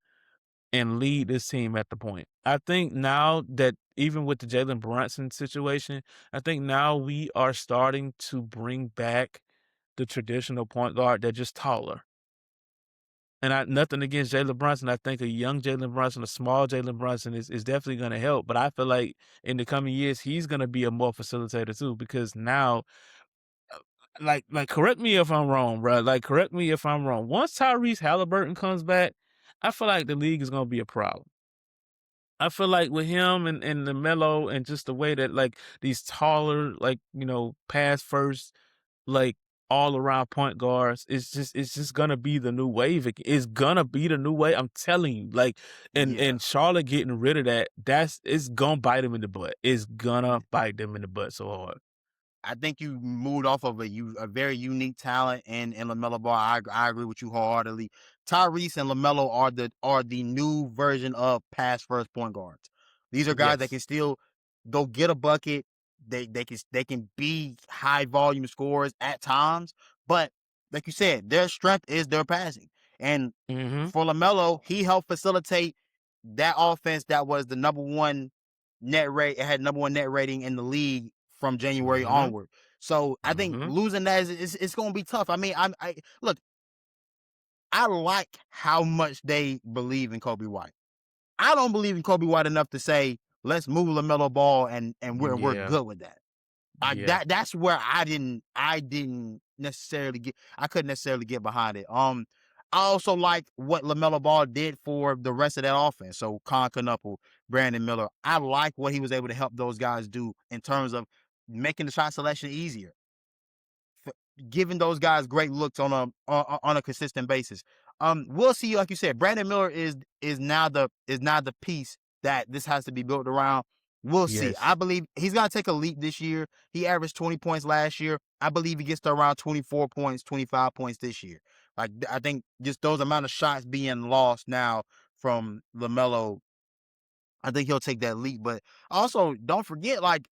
and lead this team at the point. I think now that even with the Jalen Brunson situation, I think now we are starting to bring back the traditional point guard that's just taller. And nothing against Jalen Brunson. I think a young Jalen Brunson, a small Jalen Brunson is definitely going to help. But I feel like in the coming years, he's going to be a more facilitator too, because now, correct me if I'm wrong, bro. Like, correct me if I'm wrong. Once Tyrese Halliburton comes back, I feel like the league is going to be a problem. I feel like with him and the mellow and just the way that like these taller, like, pass first, like all around point guards, it's just gonna be the new wave. It's gonna be the new wave. I'm telling you, like, Yeah. and Charlotte getting rid of that, it's gonna bite them in the butt. It's gonna bite them in the butt so hard. I think you moved off of a very unique talent in LaMelo Ball. I agree with you wholeheartedly. Tyrese and LaMelo are the new version of pass first point guards. These are guys that Yes. can still go get a bucket. They can be high volume scorers at times, but like you said, their strength is their passing. And Mm-hmm. for LaMelo, he helped facilitate that offense that was the number one net rate. It had number one net rating in the league from January Mm-hmm. onward. So I think Mm-hmm. losing that it's going to be tough. I mean, I look, I like how much they believe in Kobe White. I don't believe in Kobe White enough to say let's move LaMelo Ball and we're Yeah. good with that. Yeah. That's where I didn't necessarily get I couldn't necessarily get behind it. I also like what LaMelo Ball did for the rest of that offense. So Con Knuckle, Brandon Miller. I like what he was able to help those guys do in terms of making the shot selection easier, giving those guys great looks on a consistent basis. We'll see. Like you said, Brandon Miller is now the piece that this has to be built around. We'll see. I Yes. believe he's gonna take a leap this year. He averaged 20 points last year. I believe he gets to around 24 points, 25 points this year. Like I think just those amount of shots being lost now from LaMelo, I think he'll take that leap. But also, don't forget, like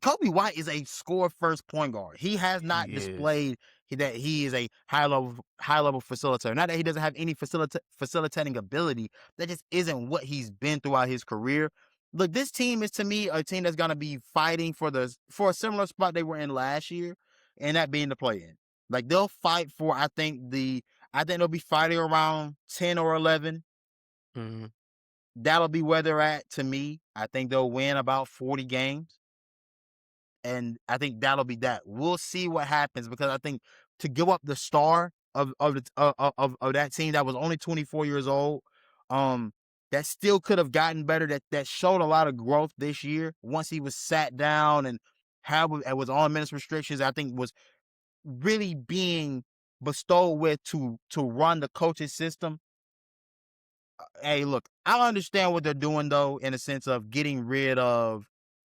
Kobe White is a score first point guard. He has not He is. displayed that he is a high level facilitator. Not that he doesn't have any facilitating ability. That just isn't what he's been throughout his career. Look, this team is to me a team that's gonna be fighting for a similar spot they were in last year, and that being the play-in. Like they'll fight for. I think they'll be fighting around 10 or 11. Mm-hmm. That'll be where they're at to me. I think they'll win about 40 games. And I think that'll be that. We'll see what happens because I think to give up the star of that team that was only 24 years old, that still could have gotten better. That showed a lot of growth this year once he was sat down and was on minutes restrictions. I think was really being bestowed with to run the coaching system. Hey, look, I understand what they're doing though, in a sense of getting rid of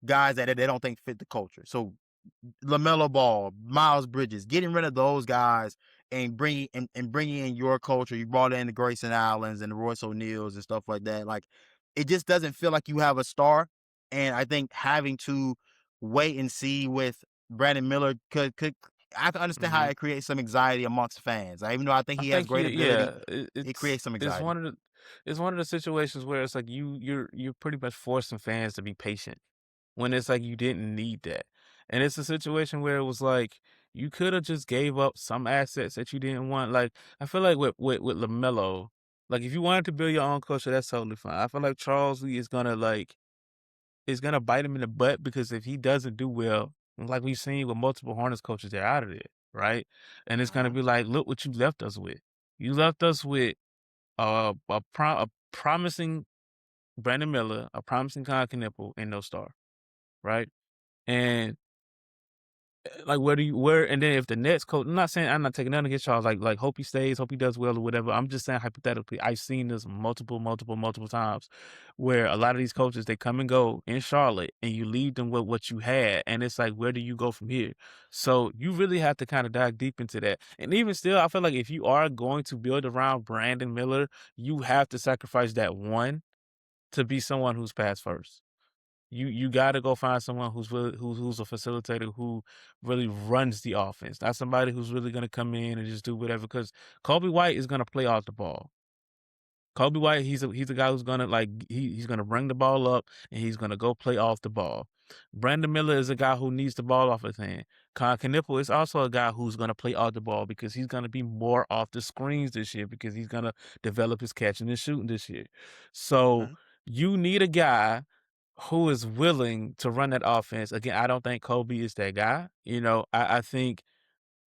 guys that they don't think fit the culture. So LaMelo Ball, Miles Bridges, getting rid of those guys and bringing in your culture. You brought in the Grayson Allens and the Royce O'Neals and stuff like that. Like it just doesn't feel like you have a star. And I think having to wait and see with Brandon Miller could I can understand how Mm-hmm. it creates some anxiety amongst fans. Even though I think I he has think great ability, it it's creates some it's anxiety. one of the situations where it's like you're pretty much forcing fans to be patient when it's like you didn't need that. And it's a situation where it was like you could have just gave up some assets that you didn't want. Like I feel like with LaMelo, like if you wanted to build your own culture, that's totally fine. I feel like Charles Lee is gonna bite him in the butt because if he doesn't do well, like we've seen with multiple Hornets coaches, they're out of there, right? And it's gonna Uh-huh. be like, look what you left us with. You left us with a promising Brandon Miller, a promising Kyle Knipple, and no star, right? And like, and then if the Nets coach, I'm not taking nothing against Charles, like, hope he stays, hope he does well or whatever. I'm just saying hypothetically, I've seen this multiple times where a lot of these coaches, they come and go in Charlotte and you leave them with what you had. And it's like, where do you go from here? So you really have to kind of dive deep into that. And even still, I feel like if you are going to build around Brandon Miller, you have to sacrifice that one to be someone who's pass first. You gotta go find someone who's a facilitator who really runs the offense. Not somebody who's really gonna come in and just do whatever. Because Kobe White is gonna play off the ball. Kobe White, he's a guy who's gonna he's gonna bring the ball up and he's gonna go play off the ball. Brandon Miller is a guy who needs the ball off his hand. Kyle Knipple is also a guy who's gonna play off the ball because he's gonna be more off the screens this year because he's gonna develop his catching and shooting this year. So Mhm. you need a guy who is willing to run that offense. Again, I don't think Kobe is that guy. I think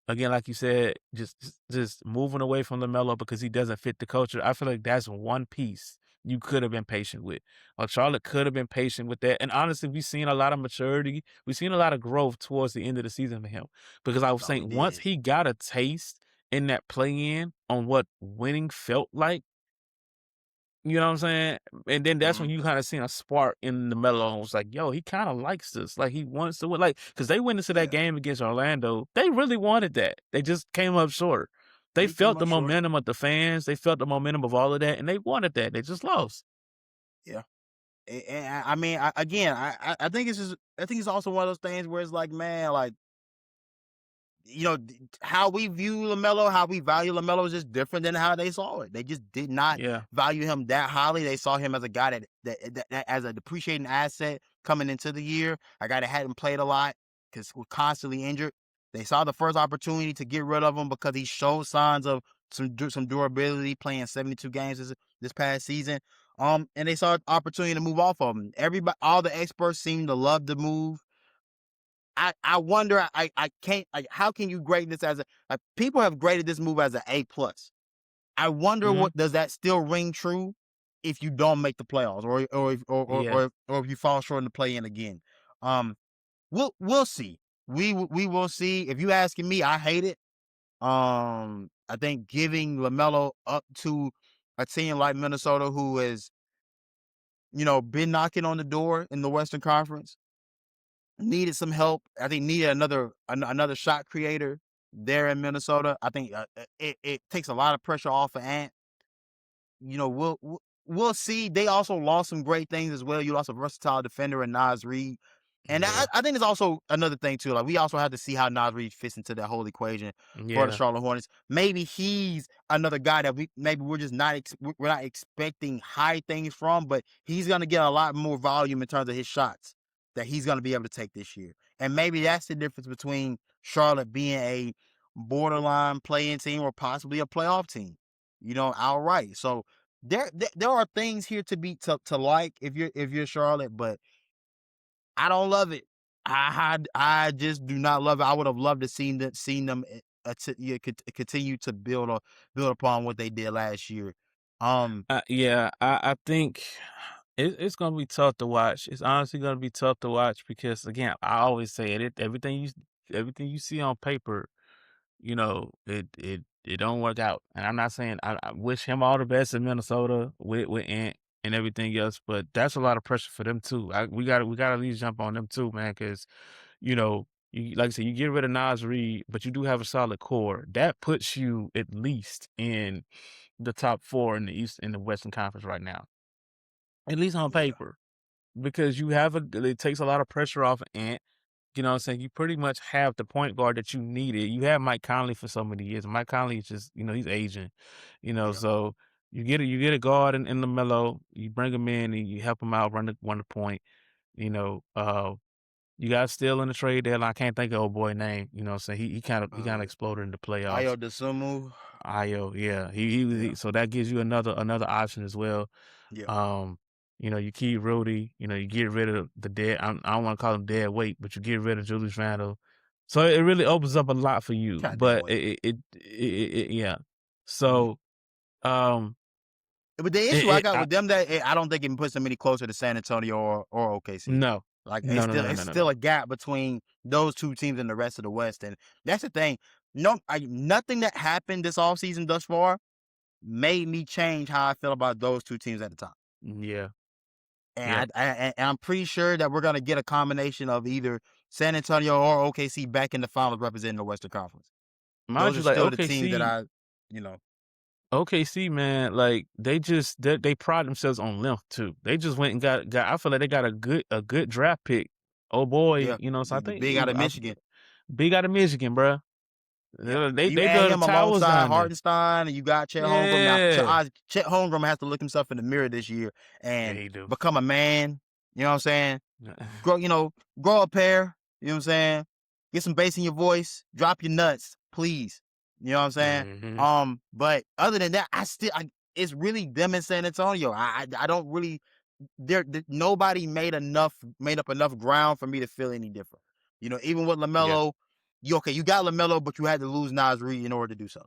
again, like you said, just moving away from LaMelo because he doesn't fit the culture. I feel like that's one piece you could have been patient with. Like Charlotte could have been patient with that. And honestly, we've seen a lot of maturity. We've seen a lot of growth towards the end of the season for him. Because I was Oh, we saying once did. he got a taste in that play in on what winning felt like, you know what I'm saying? And then that's when Mhm. you kind of seen a spark in the mellow. And was like, yo, he kind of likes this. Like he wants to win. Like, because they went into that Yeah, game against Orlando. They really wanted that. They just came up short. They we came felt the up short. momentum of the fans. They felt the momentum of all of that, and they wanted that. They just lost. Yeah. And I mean, again, I think I think it's also one of those things where it's like, man, like how we view LaMelo, how we value LaMelo is just different than how they saw it. They just did not Yeah. value him that highly. They saw him as a guy that as a depreciating asset coming into the year, a guy that hadn't played a lot because was constantly injured. They saw the first opportunity to get rid of him because he showed signs of some durability, playing 72 games this past season. And they saw an opportunity to move off of him. All the experts seem to love the move. I wonder, I can't, like, how can you grade this as people have graded this move as an A+. I wonder, Hmm. what does that still ring true if you don't make the playoffs, Yeah. or if you fall short in the play in again. We'll see. We will see. If you asking me, I hate it. I think giving LaMelo up to a team like Minnesota, who has been knocking on the door in the Western Conference, needed some help. I think needed another shot creator there in Minnesota. I think it takes a lot of pressure off of Ant. We'll see. They also lost some great things as well. You lost a versatile defender in Nas Reed. And Yeah. I think there's also another thing too. Like we also have to see how Nas Reed fits into that whole equation for the Yeah. Charlotte Hornets. Maybe he's another guy that we're just not we're not expecting high things from, but he's gonna get a lot more volume in terms of his shots that he's gonna be able to take this year. And maybe that's the difference between Charlotte being a borderline play-in team or possibly a playoff team. Outright. So there are things here to be to like if you're Charlotte, but I don't love it. I just do not love it. I would have loved to seen them continue to build upon what they did last year. Yeah, I think it's gonna be tough to watch. It's honestly gonna be tough to watch because again, I always say it. Everything you see on paper, it don't work out. And I'm not saying I wish him all the best in Minnesota with Ant and everything else, but that's a lot of pressure for them too. We gotta at least jump on them too, man, because like I said, you get rid of Nas Reed, but you do have a solid core. That puts you at least in the top 4 in the East in the Western Conference right now, at least on Yeah. paper, because it takes a lot of pressure off Ant. You know what I'm saying? You pretty much have the point guard that you needed. You have Mike Conley for so many years. Mike Conley is just, he's aging, Yeah. so you get a guard in LaMelo, you bring him in and you help him out, run the point, you know, uh, you got still in the trade deadline. I can't think of old boy name. You know what I'm saying? He kind of exploded in the playoffs. Ayo Dosunmu. Io, yeah. He Yeah. so that gives you another option as well. Yeah. You keep Rudy, you get rid of the dead. I don't want to call him dead weight, but you get rid of Julius Randle. So it really opens up a lot for you. Goddamn But way. yeah. Mm-hmm. So But the issue I got with them that I don't think it puts them any closer to San Antonio or OKC. no, Like no, no, no, no, it's no, no, still no. a gap between those two teams and the rest of the West, and that's the thing. Nothing that happened this offseason thus far made me change how I feel about those two teams at the time. Yeah, yeah. And I'm pretty sure that we're gonna get a combination of either San Antonio or OKC back in the finals representing the Western Conference. Mind Those are you, like still the teams that OKC, man, like they pride themselves on length too. They just went and got. I feel like they got a good draft pick. Oh boy, yeah, so I the think big out of Michigan. big out of Michigan, bro. Yeah, They you they add build the him towers alongside down there. Hartenstein, and you got Chet Holmgren. Now, Yeah, Chet Holmgren has to look himself in the mirror this year yeah, and he do. become a man. You know what I'm saying? Grow a pair. You know what I'm saying? Get some bass in your voice. Drop your nuts, please. You know what I'm saying? Mm-hmm. But other than that, it's really them in San Antonio. I don't really. Nobody made up enough ground for me to feel any different. Even with Yeah, LaMelo, you got LaMelo, but you had to lose Nas Reed in order to do so.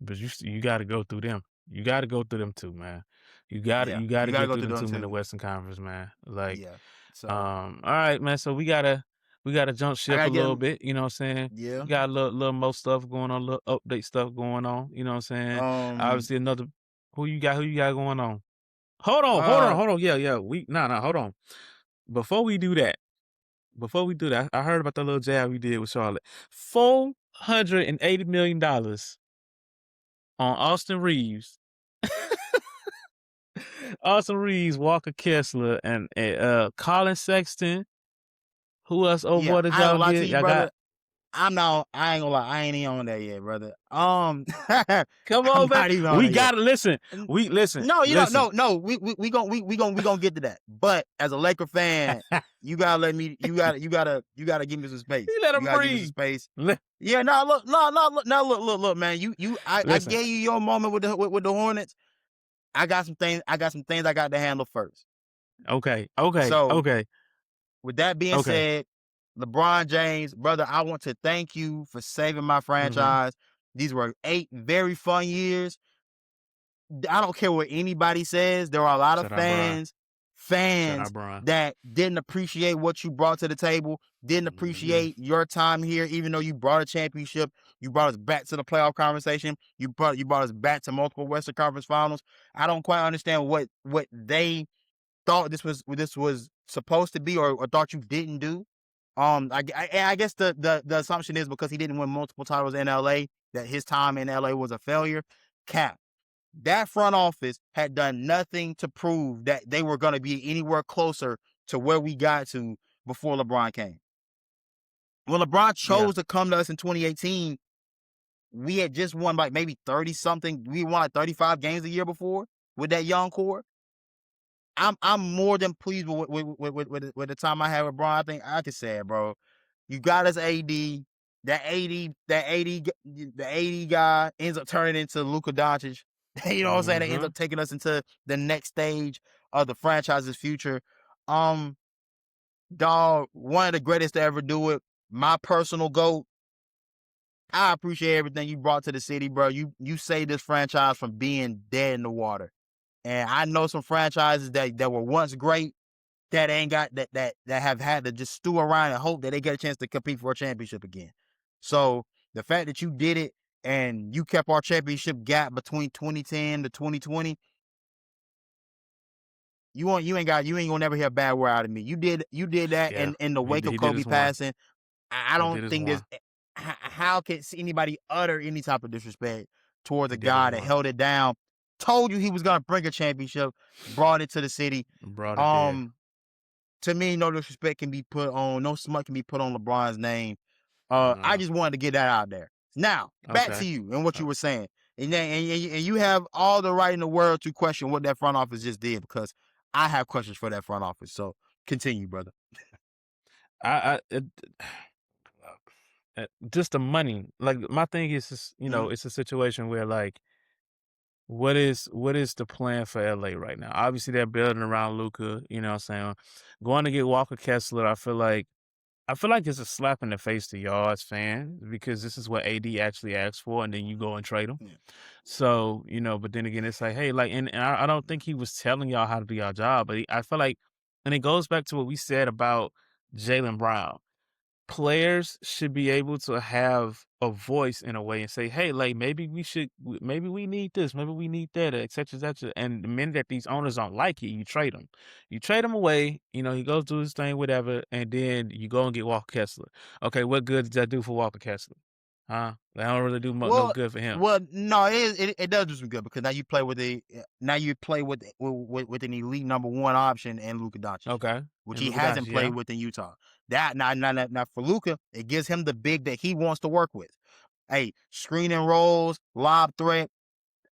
but you got to go through them. You got to go through them too, man. You got Yeah, you got you to got to get go through through them them too in the too. Western Conference, man. Like, Yeah. So all right, man. So we gotta jump I ship a gotta get little him. bit. You know what I'm saying? Yeah. We got a little more stuff going on, little update stuff going on. You know what I'm saying? Um. Obviously, another who you got going on? Hold on. Uh. Yeah. Hold on. Before we do that, I heard about the little jab we did with Charlotte. $480 million on Austin Reeves. Austin Reeves, Walker Kessler, and Colin Sexton. Who else? Oh Yeah. boy, did I ain't y'all gonna lie to get? you, Y'all brother. got. I ain't gonna lie. I ain't even on that yet, brother. Come I'm on, man. not even on We that yet. gotta listen. Listen. No, you Listen. don't. No. We gonna get to that. But as a Laker fan, you gotta let me. You gotta give me some space. You let You him gotta give me some breathe. space. Yeah. No. Look. Look, man. I Listen. gave you your moment with the Hornets. I got some things. I got to handle first. Okay. So with that being Okay. said, LeBron James, brother, I want to thank you for saving my franchise. These were 8 very fun years. I don't care what anybody says. There are a lot of Shout out, Brian. fans that didn't appreciate what you brought to the table, didn't appreciate your time here, even though you brought a championship. You brought us back to the playoff conversation. You brought us back to multiple Western Conference Finals. I don't quite understand what they thought this was supposed to be, or thought you didn't do. I guess the assumption is because he didn't win multiple titles in LA that his time in LA was a failure. Cap. That front office had done nothing to prove that they were going to be anywhere closer to where we got to before LeBron came. When LeBron chose to come to us in 2018, we had just won like maybe 30 something. We won like 35 games the year before with that young core. I'm more than pleased with the time I had with LeBron. I think I could say it, bro. You got us AD. The 80 guy ends up turning into Luka Doncic. You know what I'm saying? That ends up taking us into the next stage of the franchise's future. Dog, one of the greatest to ever do it. My personal GOAT. I appreciate everything you brought to the city, bro. You saved this franchise from being dead in the water. And I know some franchises that were once great that ain't got that have had to just stew around and hope that they get a chance to compete for a championship again. So the fact that you did it and you kept our championship gap between 2010 to 2020, you ain't gonna never hear a bad word out of me. You did that in the wake of Kobe passing. I don't think there's how can anybody utter any type of disrespect towards a guy that held it down, told you he was gonna bring a championship, brought it to the city. To me, no disrespect can be put on, no smut can be put on LeBron's name. I just wanted to get that out there. Now, back to you and what you were saying. And you have all the right in the world to question what that front office just did, because I have questions for that front office. So continue, brother. Just the money. Like, my thing is, just, it's a situation where, like, what is the plan for LA right now? Obviously, they're building around Luka. You know what I'm saying? Going to get Walker Kessler, I feel like it's a slap in the face to y'all as fans, because this is what AD actually asked for, and then you go and trade him. Yeah. So, but then again, it's like, hey, like, and I don't think he was telling y'all how to do your job, but I feel like, and it goes back to what we said about Jaylen Brown. Players should be able to have a voice in a way and say, hey, like, maybe we need this, maybe we need that, et cetera, et cetera. And the minute that these owners don't like it, you trade them. You trade him away, he goes do his thing, whatever, and then you go and get Walker Kessler. Okay, what good does that do for Walker Kessler? Huh? That don't really do no good for him. Well, no, it does do some good, because now you play with with an elite number one option in Luka Doncic. Okay. Which he hasn't played with in Utah. That now for Luka, it gives him the big that he wants to work with. Hey, screening rolls, lob threat,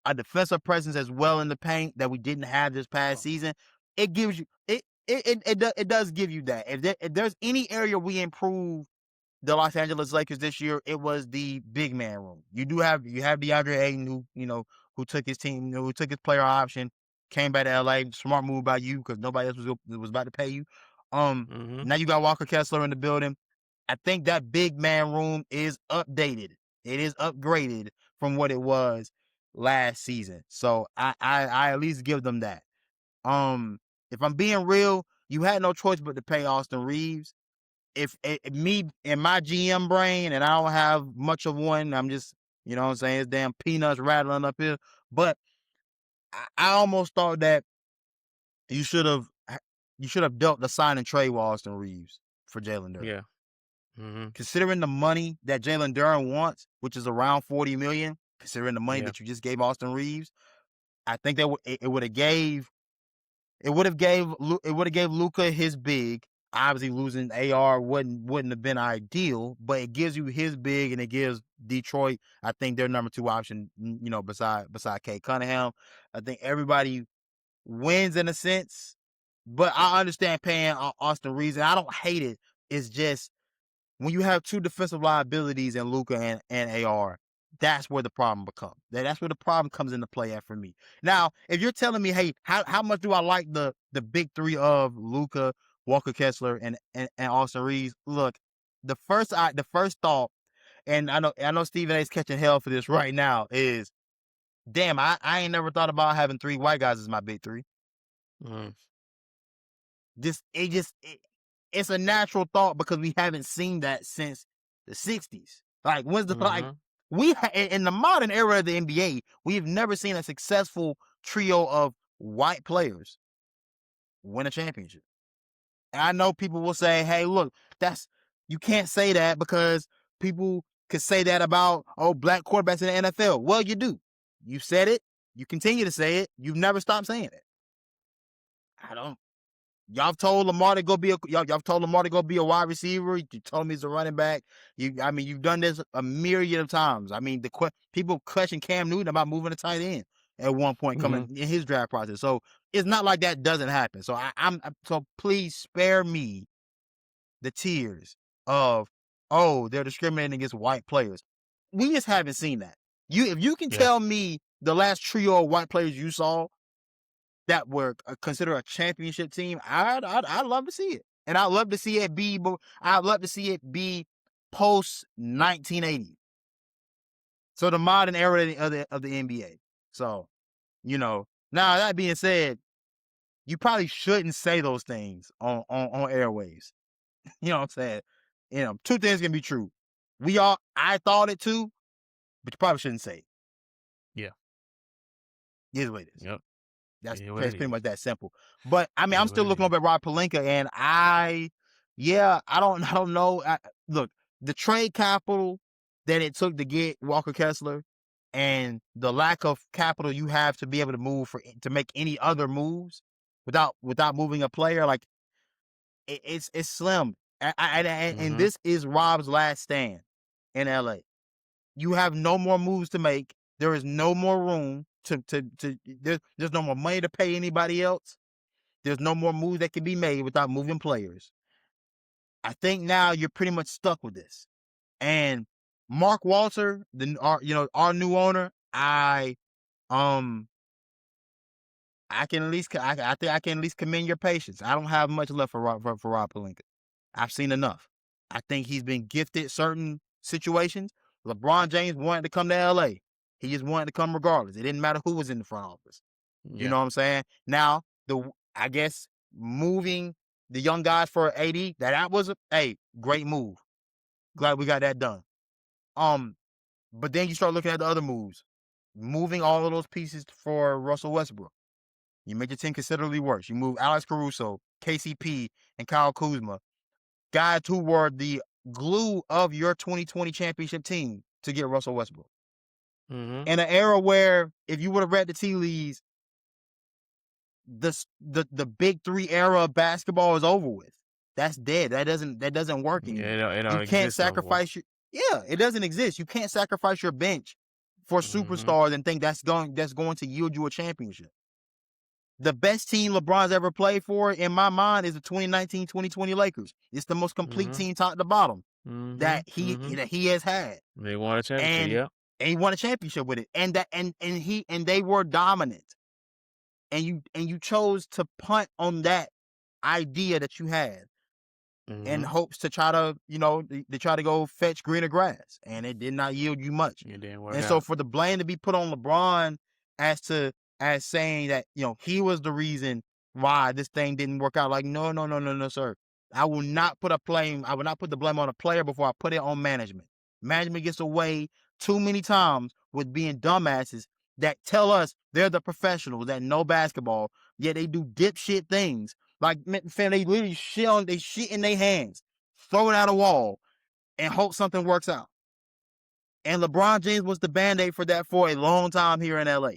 a defensive presence as well in the paint that we didn't have this past season. It gives you it does give you that. If there's any area we improve the Los Angeles Lakers this year, it was the big man room. You have DeAndre Ayton, who took his team, who took his player option, came back to LA. Smart move by you, because nobody else was about to pay you. Now you got Walker Kessler in the building. I think that big man room is updated. It is upgraded from what it was last season. So I at least give them that. If I'm being real, you had no choice but to pay Austin Reeves. If me in my GM brain, and I don't have much of one, I'm just, you know what I'm saying, it's damn peanuts rattling up here. But I almost thought that you should have dealt the sign and trade with Austin Reeves for Jalen Duren. Yeah. Considering the money that Jalen Duren wants, which is around $40 million, considering the money that you just gave Austin Reeves, I think that it would have gave Luka his big. Obviously, losing AR wouldn't have been ideal, but it gives you his big, and it gives Detroit, I think, their number two option, beside Kate Cunningham. I think everybody wins in a sense, but I understand paying Austin Reeves, and I don't hate it. It's just when you have two defensive liabilities in Luka and AR, that's where the problem becomes. That's where the problem comes into play at for me. Now, if you're telling me, hey, how much do I like the big three of Luka, Walker Kessler, and Austin Reeves? Look, the first thought, and I know Stephen A's catching hell for this right now, is, damn, I ain't never thought about having three white guys as my big three. It's a natural thought, because we haven't seen that since the 60s. Like, when's the in the modern era of the NBA, we've never seen a successful trio of white players win a championship. And I know people will say, hey, look, you can't say that, because people could say that about black quarterbacks in the NFL. Well, you do. You said it. You continue to say it. You've never stopped saying it. Y'all told Lamar to go be y'all told Lamar to go be a wide receiver. You told him he's a running back. You've done this a myriad of times. I mean, people question Cam Newton about moving to tight end at one point coming in his draft process. So it's not like that doesn't happen. So so please spare me the tears of, oh, they're discriminating against white players. We just haven't seen that. If you can tell me the last trio of white players you saw that were considered a championship team, I'd love to see it, and I'd love to see it be. I'd love to see it be post 1980, so the modern era of the NBA. So, now that being said, you probably shouldn't say those things on airwaves. You know what I'm saying? Two things can be true. I thought it too, but you probably shouldn't say it. Yeah. It is what it is. Yep. That's pretty much that simple. But I mean, I'm still looking up at Rob Pelinka, and I don't know. Look, the trade capital that it took to get Walker Kessler, and the lack of capital you have to be able to make any other moves without moving a player, like it's slim. And this is Rob's last stand in LA. You have no more moves to make. There is no more room there's no more money to pay anybody else. There's no more moves that can be made without moving players. I think now you're pretty much stuck with this. And Mark Walter, our new owner, I think I can at least commend your patience. I don't have much left for Rob Pelinka. I've seen enough. I think he's been gifted certain situations. LeBron James wanted to come to LA. He just wanted to come regardless. It didn't matter who was in the front office. Yeah. You know what I'm saying? Now, I guess moving the young guys for AD, that was a great move. Glad we got that done. But then you start looking at the other moves. Moving all of those pieces for Russell Westbrook. You make your team considerably worse. You move Alex Caruso, KCP, and Kyle Kuzma, guys who were the glue of your 2020 championship team, to get Russell Westbrook. In an era where, if you would have read the tea leaves, the big three era of basketball is over with. That's dead. That doesn't work anymore. Yeah, you can't sacrifice it doesn't exist. You can't sacrifice your bench for superstars and think that's going to yield you a championship. The best team LeBron's ever played for, in my mind, is the 2019-2020 Lakers. It's the most complete team, top to bottom, that he has had. They won a championship, and he won a championship with it, and they were dominant. And you chose to punt on that idea that you had, in hopes to try to go fetch greener grass, and it did not yield you much. It didn't work and out. So for the blame to be put on LeBron as saying that he was the reason why this thing didn't work out, like no, sir. I will not put the blame on a player before I put it on management. Management gets away too many times with being dumbasses that tell us they're the professionals that know basketball, yet they do dipshit things. Like, fam, they literally shit in their hands, throw it at a wall, and hope something works out. And LeBron James was the Band-Aid for that for a long time here in LA.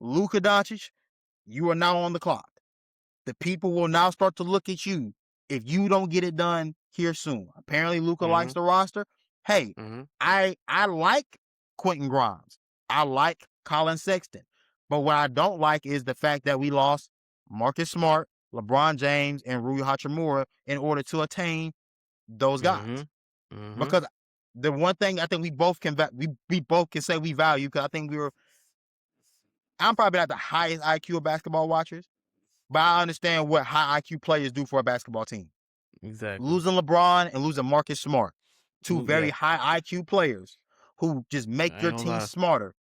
Luka Doncic, you are now on the clock. The people will now start to look at you if you don't get it done here soon. Apparently, Luka likes the roster. Hey, I like Quentin Grimes. I like Colin Sexton. But what I don't like is the fact that we lost Marcus Smart, LeBron James, and Rui Hachimura in order to attain those guys. Because the one thing I think we both can say we value, because I think I'm probably not the highest IQ of basketball watchers, but I understand what high IQ players do for a basketball team. Exactly. Losing LeBron and losing Marcus Smart, two very high IQ players who just make your team smarter.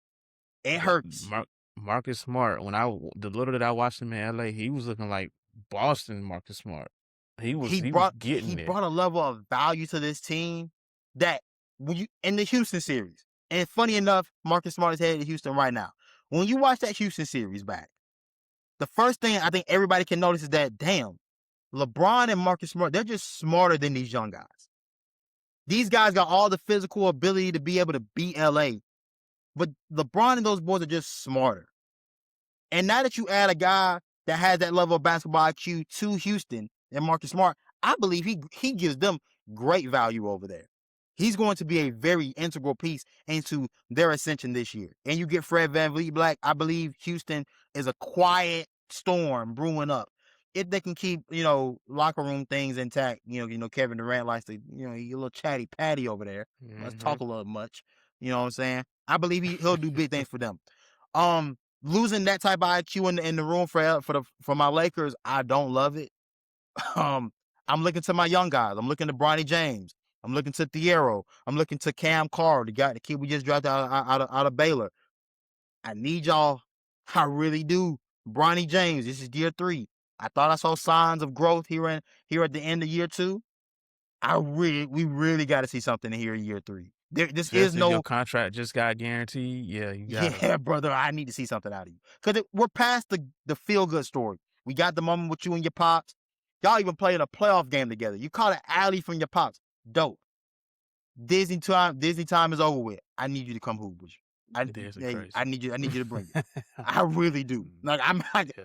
It hurts. Marcus Smart, the little that I watched him in LA, he was looking like Boston Marcus Smart. He brought a level of value to this team that in the Houston series. And funny enough, Marcus Smart is headed to Houston right now. When you watch that Houston series back, the first thing I think everybody can notice is that, damn, LeBron and Marcus Smart, they're just smarter than these young guys. These guys got all the physical ability to be able to beat LA, but LeBron and those boys are just smarter. And now that you add a guy that has that level of basketball IQ to Houston and Marcus Smart, I believe he gives them great value over there. He's going to be a very integral piece into their ascension this year. And you get Fred VanVleet Black. I believe Houston is a quiet storm brewing up. If they can keep, locker room things intact, Kevin Durant likes to, he's a little chatty patty over there. Let's talk a little much. You know what I'm saying? I believe he'll do big things for them. Losing that type of IQ in the room for my Lakers, I don't love it. I'm looking to my young guys. I'm looking to Bronny James. I'm looking to Thiero. I'm looking to Cam Carr, the kid we just drafted out of Baylor. I need y'all. I really do. Bronny James, this is year 3. I thought I saw signs of growth here at the end of year 2. We really got to see something here in year 3. This is no your contract just got guaranteed. Yeah, you got it. Brother. I need to see something out of you because we're past the feel good story. We got the moment with you and your pops. Y'all even played a playoff game together. You caught an alley from your pops. Dope. Disney time is over with. I need you to come hoop with you. I need you to bring it. I really do. Like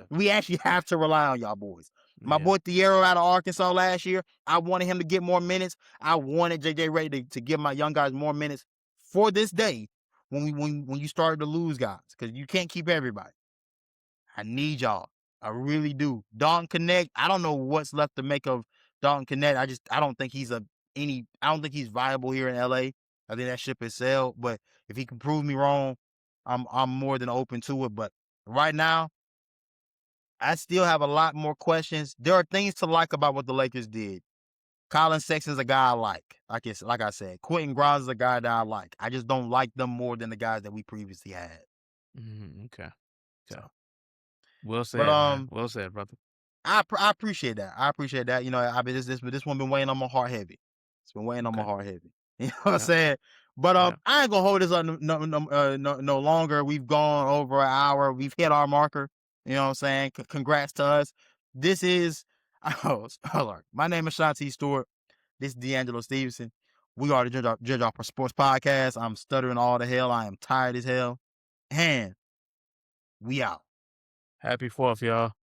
we actually have to rely on y'all boys. My boy Thiero out of Arkansas last year, I wanted him to get more minutes. I wanted JJ Redick to give my young guys more minutes for this day when you started to lose guys because you can't keep everybody. I need y'all. I really do. Dalton Connect, I don't know what's left to make of Dalton Connect. I don't think he's viable here in LA. I think that ship has sailed. But if he can prove me wrong, I'm more than open to it. But right now, I still have a lot more questions. There are things to like about what the Lakers did. Colin Sexton's a guy I like. Like I said, Quentin Grimes is a guy that I like. I just don't like them more than the guys that we previously had. Okay. So. Well said, man. Well said, brother. I appreciate that. This one been weighing on my heart heavy. It's been weighing on my heart heavy. You know what I'm saying? But I ain't gonna hold this up no longer. We've gone over an hour. We've hit our marker. You know what I'm saying? Congrats to us. This is my name is Shanti Stewart. This is D'Angelo Stevenson. We are the Judge Our Sports Podcast. I'm stuttering all the hell. I am tired as hell. And we out. Happy 4th, y'all.